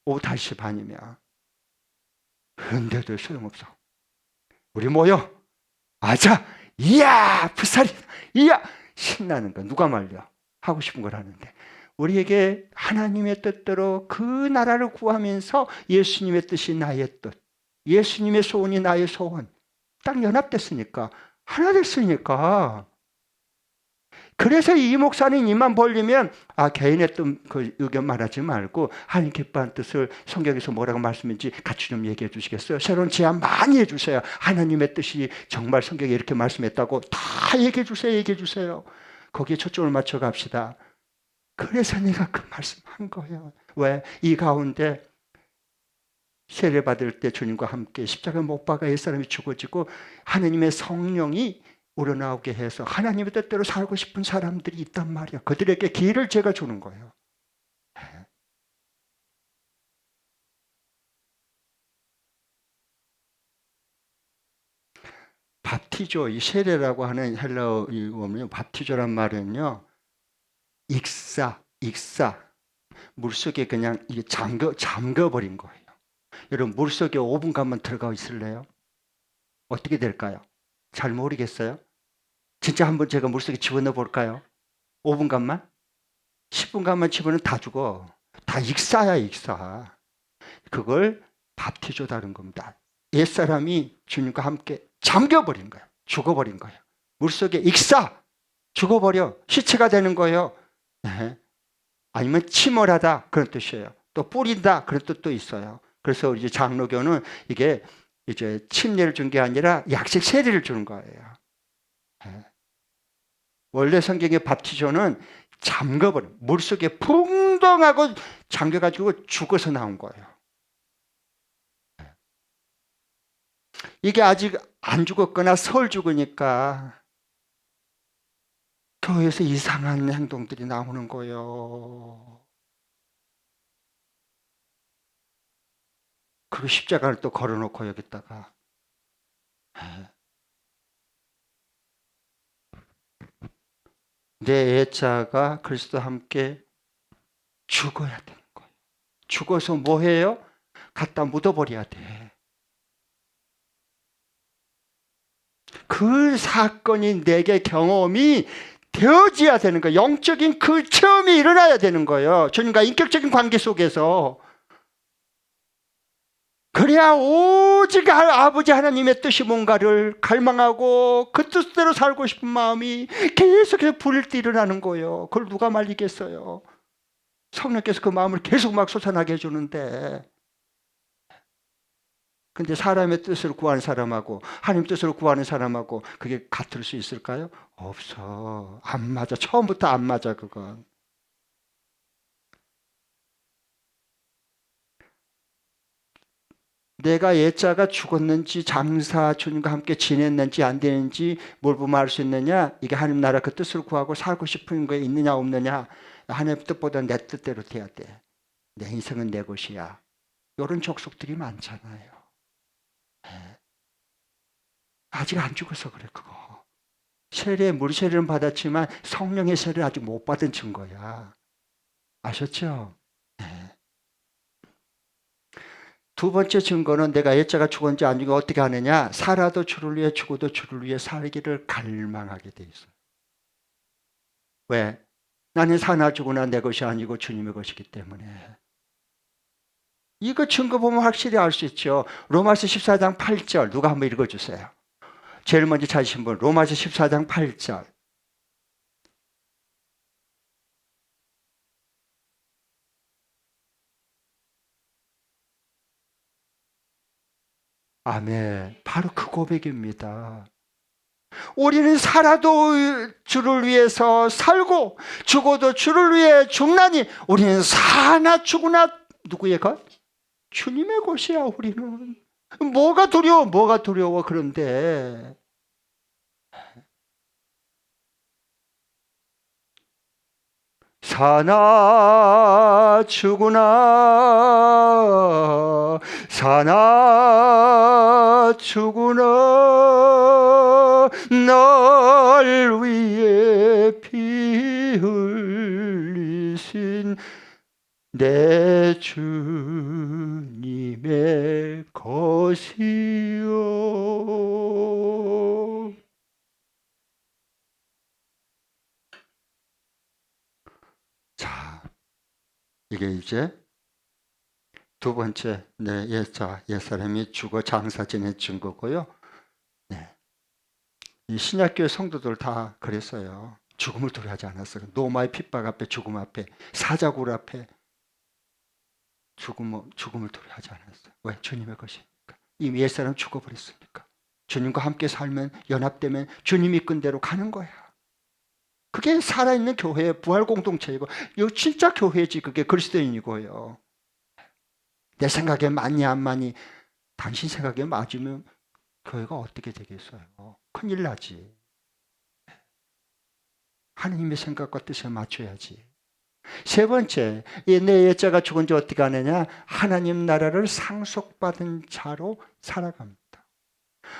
Speaker 1: 오후 5시 반이면. 그런데도 소용없어. 우리 모여. 아자. 이야 풋살이. 이야 신나는 거. 누가 말려. 하고 싶은 걸 하는데. 우리에게 하나님의 뜻대로 그 나라를 구하면서 예수님의 뜻이 나의 뜻. 예수님의 소원이 나의 소원. 딱 연합됐으니까. 하나 됐으니까. 그래서 이 목사님 입만 벌리면 개인의 그 의견 말하지 말고 하나님 기뻐한 뜻을 성경에서 뭐라고 말씀인지 같이 좀 얘기해 주시겠어요? 새로운 제안 많이 해주세요. 하나님의 뜻이 정말 성경에 이렇게 말씀했다고 다 얘기해 주세요. 거기에 초점을 맞춰 갑시다. 그래서 내가 그 말씀한 거예요. 왜? 이 가운데 세례받을 때 주님과 함께 십자가 못 박아 옛사람이 죽어지고 하나님의 성령이 우러나오게 해서 하나님의 뜻대로 살고 싶은 사람들이 있단 말이야. 그들에게 기회를 제가 주는 거예요. 밥티조, 이 세례라고 하는 헬라어 보면 밥티조란 말은요, 익사. 물속에 그냥 이게 잠겨버린 거예요. 여러분, 물속에 5분간만 들어가 있을래요? 어떻게 될까요? 잘 모르겠어요? 진짜 한번 제가 물속에 집어넣어 볼까요? 5분간만? 10분간만 집어넣으면 다 죽어. 다 익사야, 익사. 그걸 밥티조다는 겁니다. 옛사람이 주님과 함께 잠겨버린 거예요. 죽어버린 거예요. 물속에 익사! 죽어버려. 시체가 되는 거예요. 네. 아니면 침몰하다 그런 뜻이에요. 또 뿌린다 그런 뜻도 있어요. 그래서 이제 장로교는 이게 이제 침례를 준 게 아니라 약식 세례를 주는 거예요. 네. 원래 성경의 밥티조는 잠궈버려. 물속에 풍덩하고 잠겨가지고 죽어서 나온 거예요. 이게 아직 안 죽었거나 설 죽으니까 교회에서 이상한 행동들이 나오는 거예요. 그리고 십자가를 또 걸어놓고 여기다가 내 애자가 그리스도와 함께 죽어야 되는 거예요. 죽어서 뭐 해요? 갖다 묻어버려야 돼. 그 사건이 내게 경험이 되어져야 되는 거예요. 영적인 그 체험이 일어나야 되는 거예요. 주님과 인격적인 관계 속에서. 그래야 오직 아버지 하나님의 뜻이 뭔가를 갈망하고 그 뜻대로 살고 싶은 마음이 계속해서 불일 때 일어나는 거예요. 그걸 누가 말리겠어요? 성령께서 그 마음을 계속 막 솟아나게 해주는데, 근데 사람의 뜻을 구하는 사람하고 하나님 뜻으로 구하는 사람하고 그게 같을 수 있을까요? 없어. 안 맞아. 처음부터 안 맞아, 그건. 내가 옛자가 죽었는지 장사 주님과 함께 지냈는지 안 되는지 뭘 보면 알 수 있느냐? 이게 하나님 나라 그 뜻을 구하고 살고 싶은 거에 있느냐 없느냐? 하나님 뜻보다 내 뜻대로 돼야 돼. 내 인생은 내 것이야. 이런 족속들이 많잖아요. 아직 안 죽어서 그래, 그거. 물 세례는 받았지만 성령의 세례를 아직 못 받은 증거야. 아셨죠? 두 번째 증거는 내가 옛자가 죽었는지 안 죽었는지 어떻게 하느냐? 살아도 주를 위해 죽어도 주를 위해 살기를 갈망하게 돼 있어요. 왜? 나는 사나 죽으나 내 것이 아니고 주님의 것이기 때문에. 이거 증거 보면 확실히 알 수 있죠. 로마서 14장 8절 누가 한번 읽어주세요. 제일 먼저 찾으신 분 로마서 14장 8절. 아멘. 바로 그 고백입니다. 우리는 살아도 주를 위해서 살고 죽어도 주를 위해 죽나니 우리는 사나 죽으나 누구의 것? 주님의 것이야. 우리는 뭐가 두려워 그런데 사나 죽으나 사나 죽으나 날 위해 피 흘리신 내 주님의 것이요. 자, 이게 이제 두 번째 내 옛사람이 죽어 장사 지낸 증거고요. 네. 이 신약교회 성도들 다 그랬어요. 죽음을 두려워하지 않았어요. 노마의 핍박 앞에 죽음 앞에 사자굴 앞에 죽음을 두려워하지 않았어요. 왜? 주님의 것이니까. 이미 옛사람 죽어버렸으니까. 주님과 함께 살면 연합되면 주님 이끈 대로 가는 거야. 그게 살아있는 교회의 부활 공동체이고, 이거 진짜 교회지. 그게 그리스도인이고요. 내 생각에 맞니 안 맞니? 당신 생각에 맞으면 교회가 어떻게 되겠어요? 큰일 나지. 하나님의 생각과 뜻에 맞춰야지. 세 번째, 내 예자가 죽은 지 어떻게 하느냐? 하나님 나라를 상속받은 자로 살아갑니다.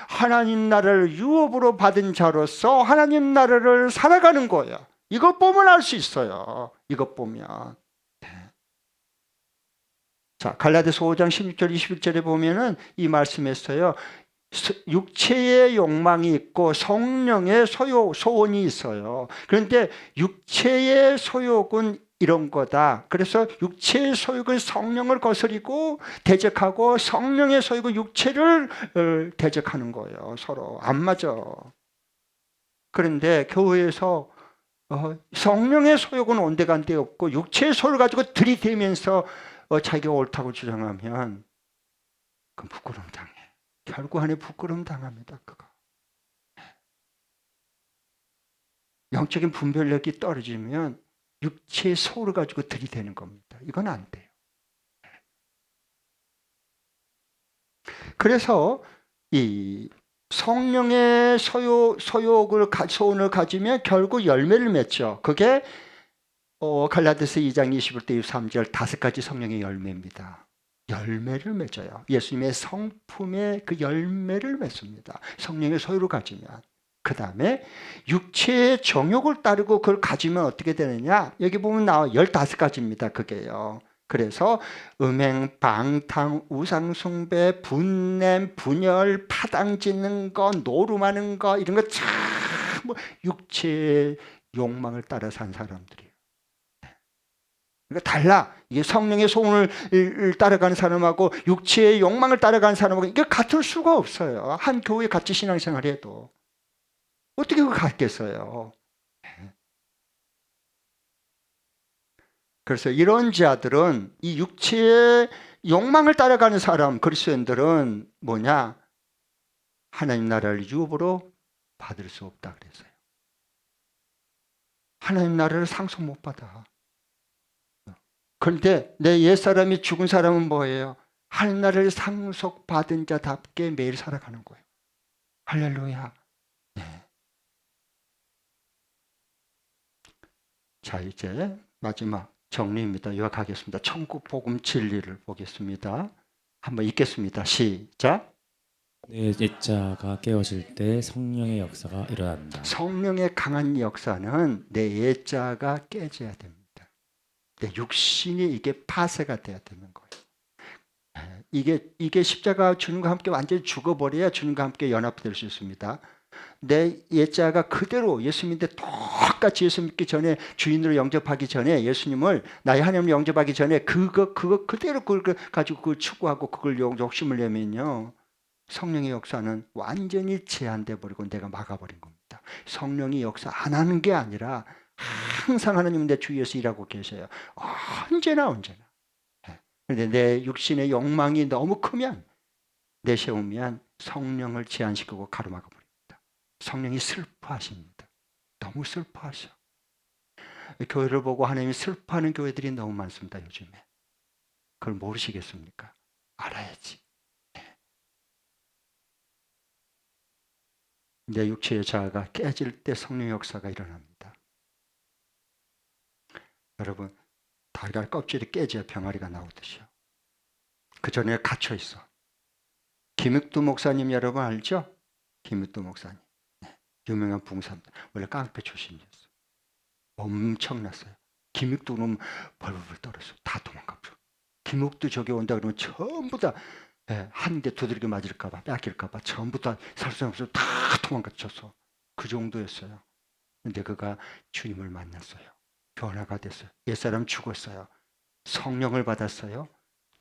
Speaker 1: 하나님 나라를 유업으로 받은 자로서 하나님 나라를 살아가는 거예요. 이것 보면 알 수 있어요. 이것 보면. 자, 갈라디아서 5장 16절 21절에 보면은 이 말씀했어요. 육체의 욕망이 있고 성령의 소원이 있어요. 그런데 육체의 소욕은 이런 거다. 그래서 육체의 소욕은 성령을 거스리고 대적하고 성령의 소욕은 육체를 대적하는 거예요. 서로 안 맞아. 그런데 교회에서 성령의 소욕은 온데간데 없고 육체의 소욕을 가지고 들이대면서 자기가 옳다고 주장하면 그건 부끄러움 당해. 결국 안에 부끄러움 당합니다. 그거. 영적인 분별력이 떨어지면 육체의 소를 가지고 들이대는 겁니다. 이건 안 돼요. 그래서 이 성령의 소원을 가지면 결국 열매를 맺죠. 그게 갈라디아서 2장 21절 23절 5가지 성령의 열매입니다. 열매를 맺어요. 예수님의 성품의 그 열매를 맺습니다. 성령의 소유를 가지면. 그 다음에 육체의 정욕을 따르고 그걸 가지면 어떻게 되느냐? 여기 보면 나와 15가지입니다. 그게요. 그래서 음행, 방탕, 우상숭배, 분냄, 분열, 파당 짓는 거, 노름하는 거 이런 거 전부 육체의 욕망을 따라 산 사람들이에요. 그러니까 달라. 이게 성령의 소원을 따라가는 사람하고 육체의 욕망을 따라가는 사람하고 이게 같을 수가 없어요. 한 교회 같이 신앙생활해도 어떻게 그거 같겠어요. 그래서 이런 자들은 이 육체의 욕망을 따라가는 사람, 그리스도인들은 뭐냐? 하나님 나라를 유업으로 받을 수 없다 그랬어요. 하나님 나라를 상속 못 받아. 그런데 내 옛사람이 죽은 사람은 뭐예요? 하나님 나라를 상속받은 자답게 매일 살아가는 거예요. 할렐루야. 네. 자, 이제 마지막 정리입니다. 요약하겠습니다. 천국 복음 진리를 보겠습니다. 한번 읽겠습니다. 시작.
Speaker 2: 내 옛자가 깨어질 때 성령의 역사가 일어난다.
Speaker 1: 성령의 강한 역사는 내 옛자가 깨져야 됩니다. 내 육신이 이게 파쇄가 돼야 되는 거예요. 이게 십자가 주님과 함께 완전히 죽어버려야 주님과 함께 연합될 수 있습니다. 내 옛자가 그대로 예수 믿는데 똑같이 예수 믿기 전에 주인으로 영접하기 전에 예수님을 나의 하나님을 영접하기 전에 그거 그대로 그걸 가지고 그걸 추구하고 그걸 욕심을 내면요. 성령의 역사는 완전히 제한돼 버리고 내가 막아버린 겁니다. 성령이 역사 안 하는 게 아니라 항상 하나님은 내 주위에서 일하고 계셔요. 언제나. 그런데 내 육신의 욕망이 너무 크면 내세우면 성령을 제한시키고 가로막아 버립니다. 성령이 슬퍼하십니다. 너무 슬퍼하셔. 교회를 보고 하나님이 슬퍼하는 교회들이 너무 많습니다. 요즘에. 그걸 모르시겠습니까? 알아야지. 내 육체의 자아가 깨질 때 성령의 역사가 일어납니다. 여러분, 달걀 껍질이 깨져야 병아리가 나오듯이요. 그 전에 갇혀 있어. 김익두 목사님 여러분 알죠? 김익두 목사님. 네, 유명한 붕사입니다. 원래 깡패 출신이었어요. 엄청났어요. 김익두는 벌벌 떨었어요. 다 도망갔죠. 김익두 저기 온다 그러면 전부 다 한 대 두드리게 맞을까봐 뺏길까봐 전부 다 살 수 없어서 다 도망갔었어. 그 정도였어요. 근데 그가 주님을 만났어요. 변화가 됐어요. 옛사람 죽었어요. 성령을 받았어요.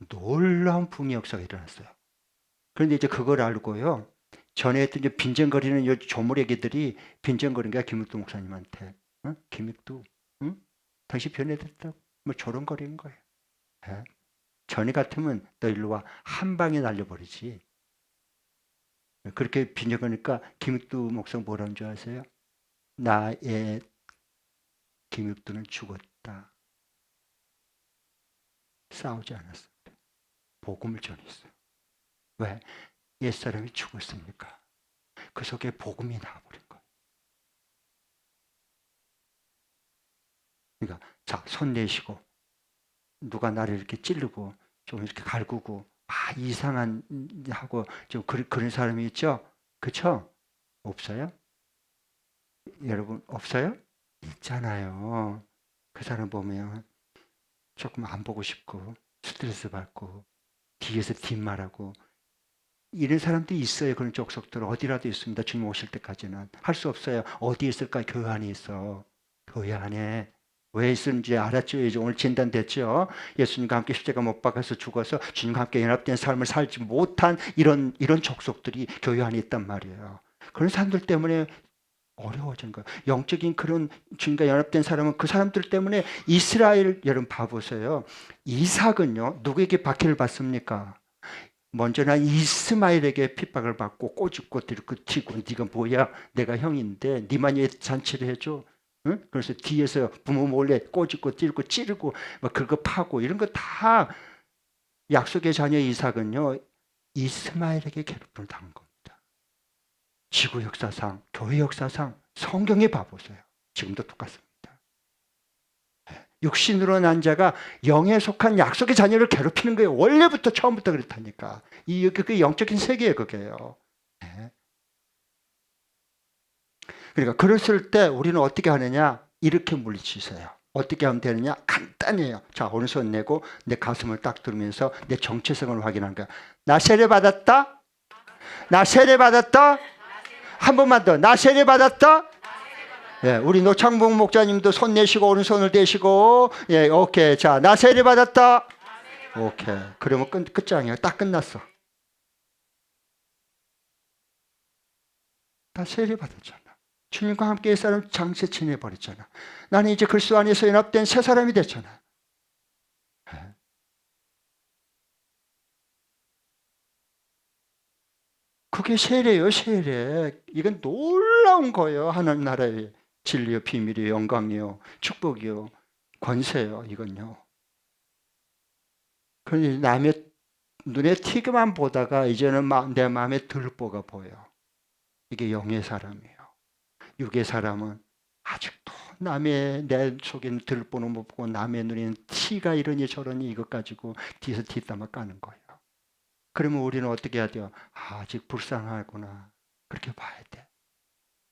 Speaker 1: 놀라운 붕의 역사가 일어났어요. 그런데 이제 그걸 알고요. 전에 했던 이제 빈정거리는 요 조물애기들이 빈정거린 거야, 김익두 목사님한테. 김익두, 응? 당신 변해됐다고? 뭐 조롱거리는 거예요. 네? 전에 같으면 너 일로 와. 한 방에 날려버리지. 그렇게 빈정거리니까 김익두 목사 뭐라는 줄 아세요? 나의 김육두는 죽었다. 싸우지 않았어요. 복음을 전했어요. 왜? 옛사람이 죽었으니까. 그 속에 복음이 나와버린 거예요. 그러니까 자, 손 내시고 누가 나를 이렇게 찌르고 좀 이렇게 갈구고 이상한 하고 좀 그런 사람이 있죠? 그렇죠? 없어요? 여러분 없어요? 있잖아요. 그 사람 보면 조금 안 보고 싶고 스트레스 받고 뒤에서 뒷말하고 이런 사람도 있어요. 그런 족속들 어디라도 있습니다. 주님 오실 때까지는 할 수 없어요. 어디 있을까? 교회 안에 있어. 교회 안에. 왜 있는지 알았죠? 이제 오늘 진단됐죠? 예수님과 함께 십자가 못 박아서 죽어서 주님과 함께 연합된 삶을 살지 못한 이런 족속들이 교회 안에 있단 말이에요. 그런 사람들 때문에 어려워진 거예요. 영적인 그런 주님과 연합된 사람은 그 사람들 때문에 이스라엘 여러분 봐보세요. 이삭은요 누구에게 박해를 받습니까? 먼저는 이스마엘에게 핍박을 받고 꼬집고 들고 튀고 네가 뭐야? 내가 형인데 네만 왜 잔치를 해줘? 응? 그래서 뒤에서 부모 몰래 꼬집고 찌르고 찌르고 막 그거 파고 이런 거 다 약속의 자녀 이삭은요 이스마엘에게 괴롭힘을 당한 겁니다. 지구 역사상, 교회 역사상 성경에 봐보세요. 지금도 똑같습니다. 육신으로 난 자가 영에 속한 약속의 자녀를 괴롭히는 거예요. 원래부터 처음부터 그렇다니까. 그게 영적인 세계예요, 그게요. 네. 그러니까 그랬을 때 우리는 어떻게 하느냐? 이렇게 물리치세요. 어떻게 하면 되느냐? 간단해요. 자, 오른손 내고 내 가슴을 딱 들으면서 내 정체성을 확인하는 거야. 나 세례 받았다? 나 세례 받았다? 한 번만 더. 나 세례 받았다? 예, 우리 노창봉 목사님도 손 내시고 오른손을 대시고 예, 오케이. 자, 나 세례 받았다. 오케이. 그러면 끝장이야. 딱 끝났어. 다 세례 받았잖아. 주님과 함께 사람 장세 지내버렸잖아. 나는 이제 그리스도 안에서 연합된 새 사람이 됐잖아. 예. 그게 세례예요, 세례. 이건 놀라운 거예요. 하나님 나라의 진리요, 비밀이요, 영광이요, 축복이요, 권세요. 이건요. 그런데 남의 눈에 튀기만 보다가 이제는 내 마음에 들보가 보여. 이게 영의 사람이에요. 육의 사람은 아직도 남의 내 속에는 들보는 못 보고 남의 눈에는 티가 이러니 저러니 이것 가지고 뒤에서 뒷담화 까는 거예요. 그러면 우리는 어떻게 해야 돼요? 아직 불쌍하구나. 그렇게 봐야 돼.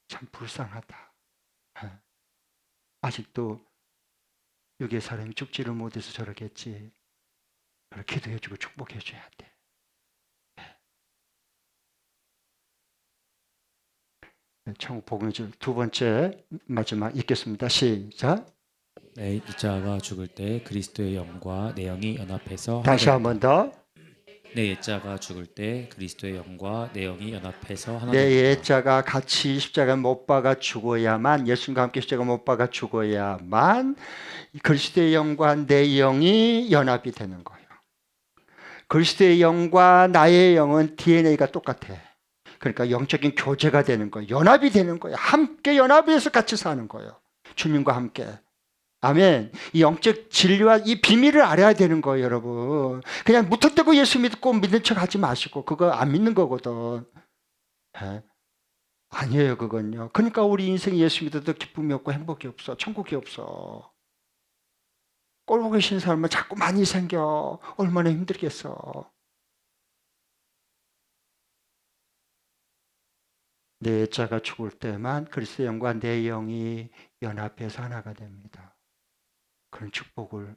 Speaker 1: 참 불쌍하다. 아직도 육의 사람이 죽지를 못해서 저러겠지. 그렇게 기도해주고 축복해줘야 돼. 천국 복음줄 두 번째 마지막 읽겠습니다. 시작.
Speaker 2: 내 옛자가 죽을 때 그리스도의 영과 내 영이 연합해서
Speaker 1: 다시
Speaker 2: 하나
Speaker 1: 한 번 더.
Speaker 2: 내 옛자가 죽을 때 그리스도의 영과 내 영이 연합해서 하나
Speaker 1: 내
Speaker 2: 됩니다.
Speaker 1: 옛자가 같이 십자가 못 박아 죽어야만, 예수님과 함께 십자가 못 박아 죽어야만 그리스도의 영과 내 영이 연합이 되는 거예요. 그리스도의 영과 나의 영은 DNA가 똑같아. 그러니까 영적인 교제가 되는 거예요. 연합이 되는 거예요. 함께 연합해서 같이 사는 거예요. 주님과 함께. 아멘. 이 영적 진리와 이 비밀을 알아야 되는 거예요, 여러분. 그냥 무턱대고 예수 믿고 믿는 척 하지 마시고, 그거 안 믿는 거거든. 네? 아니에요, 그건요. 그러니까 우리 인생 예수 믿어도 기쁨이 없고 행복이 없어. 천국이 없어. 꼴보기 계신 사람은 자꾸 많이 생겨. 얼마나 힘들겠어. 내 자가 죽을 때만 그리스도의 영과 내 영이 연합해서 하나가 됩니다. 그런 축복을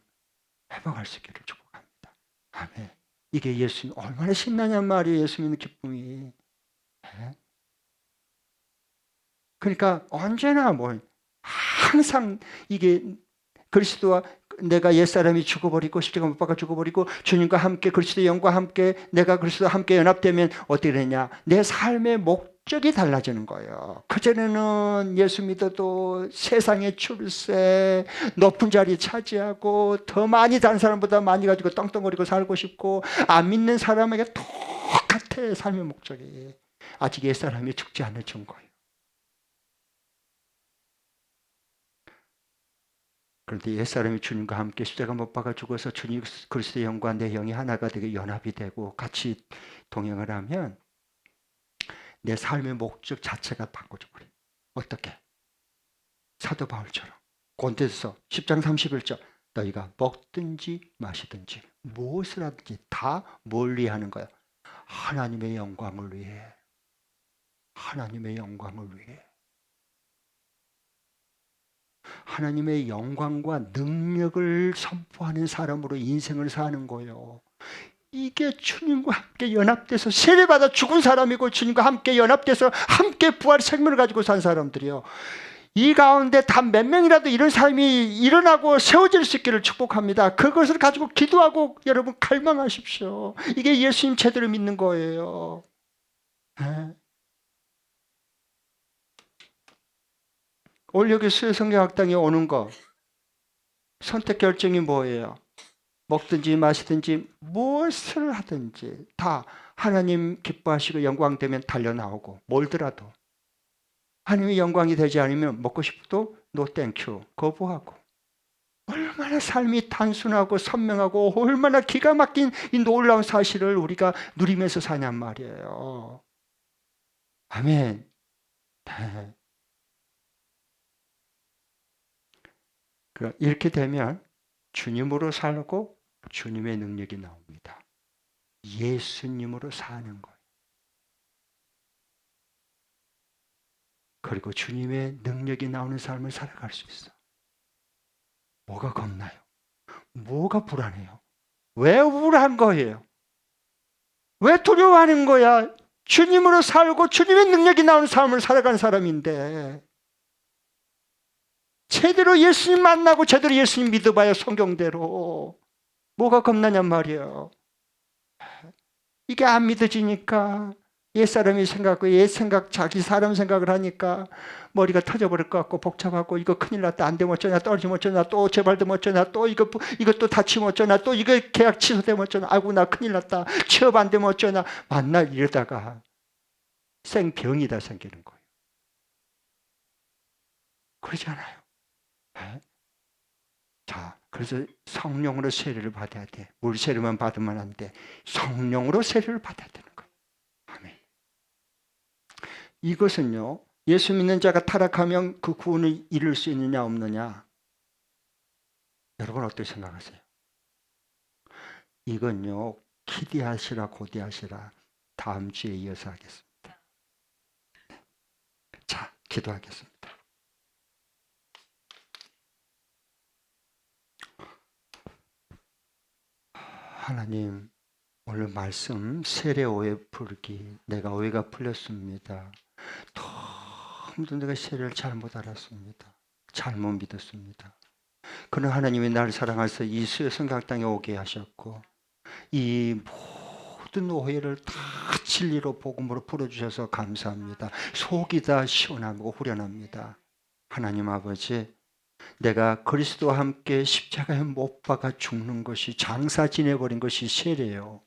Speaker 1: 회복할 수 있기를 축복합니다. 아멘. 이게 예수님 얼마나 신나냔 말이에요. 예수 믿는 기쁨이. 네? 그러니까 언제나 항상 이게 그리스도와 내가 옛사람이 죽어버리고 십자가 못 박아 죽어버리고 주님과 함께 그리스도의 영과 함께 내가 그리스도와 함께 연합되면 어떻게 되냐? 내 삶의 목적이 달라지는 거예요. 그전에는 예수 믿어도 세상의 출세, 높은 자리 차지하고 더 많이 다른 사람보다 많이 가지고 떵떵거리고 살고 싶고 안 믿는 사람에게 똑같아 삶의 목적이. 아직 옛사람이 죽지 않을 증거예요. 그런데 옛사람이 주님과 함께 십자가 못 박아 죽어서 주님 그리스도의 영과 내 영이 하나가 되게 연합이 되고 같이 동행을 하면 내 삶의 목적 자체가 바꿔져 버려요. 어떻게? 사도 바울처럼 고린도서 10장 31절 너희가 먹든지 마시든지 무엇을 하든지 다 뭘 위해 하는 거야? 하나님의 영광을 위해. 하나님의 영광을 위해. 하나님의 영광과 능력을 선포하는 사람으로 인생을 사는 거예요. 이게 주님과 함께 연합돼서 세례받아 죽은 사람이고 주님과 함께 연합돼서 함께 부활 생명을 가지고 산 사람들이요. 이 가운데 단 몇 명이라도 이런 삶이 일어나고 세워질 수 있기를 축복합니다. 그것을 가지고 기도하고 여러분 갈망하십시오. 이게 예수님 제대로 믿는 거예요. 올 여기 수요성경학당에 오는 거 선택 결정이 뭐예요? 먹든지 마시든지 무엇을 하든지 다 하나님 기뻐하시고 영광되면 달려나오고 몰더라도 하나님의 영광이 되지 않으면 먹고 싶어도 노 땡큐 거부하고 얼마나 삶이 단순하고 선명하고 얼마나 기가 막힌 이 놀라운 사실을 우리가 누리면서 사냔 말이에요. 아멘. 네. 이렇게 되면 주님으로 살고 주님의 능력이 나옵니다. 예수님으로 사는 거예요. 그리고 주님의 능력이 나오는 삶을 살아갈 수 있어. 뭐가 겁나요? 뭐가 불안해요? 왜 우울한 거예요? 왜 두려워하는 거야? 주님으로 살고 주님의 능력이 나오는 삶을 살아가는 사람인데 제대로 예수님 만나고 제대로 예수님 믿어봐요. 성경대로. 뭐가 겁나냔 말이에요. 이게 안 믿어지니까 옛사람이 생각하고 옛생각 자기 사람 생각을 하니까 머리가 터져버릴 것 같고 복잡하고 이거 큰일 났다 안 되면 어쩌냐 떨어지면 어쩌냐 또 재발되면 어쩌냐 또 이것도 다치면 어쩌냐 또 이거 계약 취소되면 어쩌냐 아이고 나 큰일 났다 취업 안 되면 어쩌냐 만날 이러다가 생병이 다 생기는 거예요. 그러지 않아요? 네? 자, 그래서 성령으로 세례를 받아야 돼. 물 세례만 받으면 안 돼. 성령으로 세례를 받아야 되는 거예요. 아멘. 이것은요, 예수 믿는 자가 타락하면 그 구원을 이룰 수 있느냐 없느냐? 여러분 어떻게 생각하세요? 이건요, 기대하시라 고대하시라 다음 주에 이어서 하겠습니다. 자, 기도하겠습니다. 하나님, 오늘 말씀 세례 오해 풀기 내가 오해가 풀렸습니다. 너무도 내가 세례를 잘못 알았습니다. 잘못 믿었습니다. 그러나 하나님이 나를 사랑하셔서 이 수요성경학당에 오게 하셨고 이 모든 오해를 다 진리로 복음으로 풀어주셔서 감사합니다. 속이 다 시원하고 후련합니다. 하나님 아버지, 내가 그리스도와 함께 십자가에 못 박아 죽는 것이 장사 지내버린 것이 세례예요.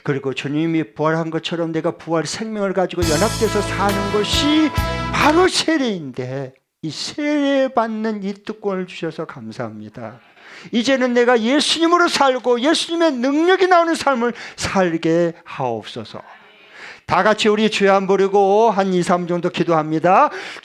Speaker 1: 그리고 주님이 부활한 것처럼 내가 부활 생명을 가지고 연합돼서 사는 것이 바로 세례인데 이 세례 받는 이 특권을 주셔서 감사합니다. 이제는 내가 예수님으로 살고 예수님의 능력이 나오는 삶을 살게 하옵소서. 다 같이 우리 주여 한 부르고 한 2, 3 정도 기도합니다.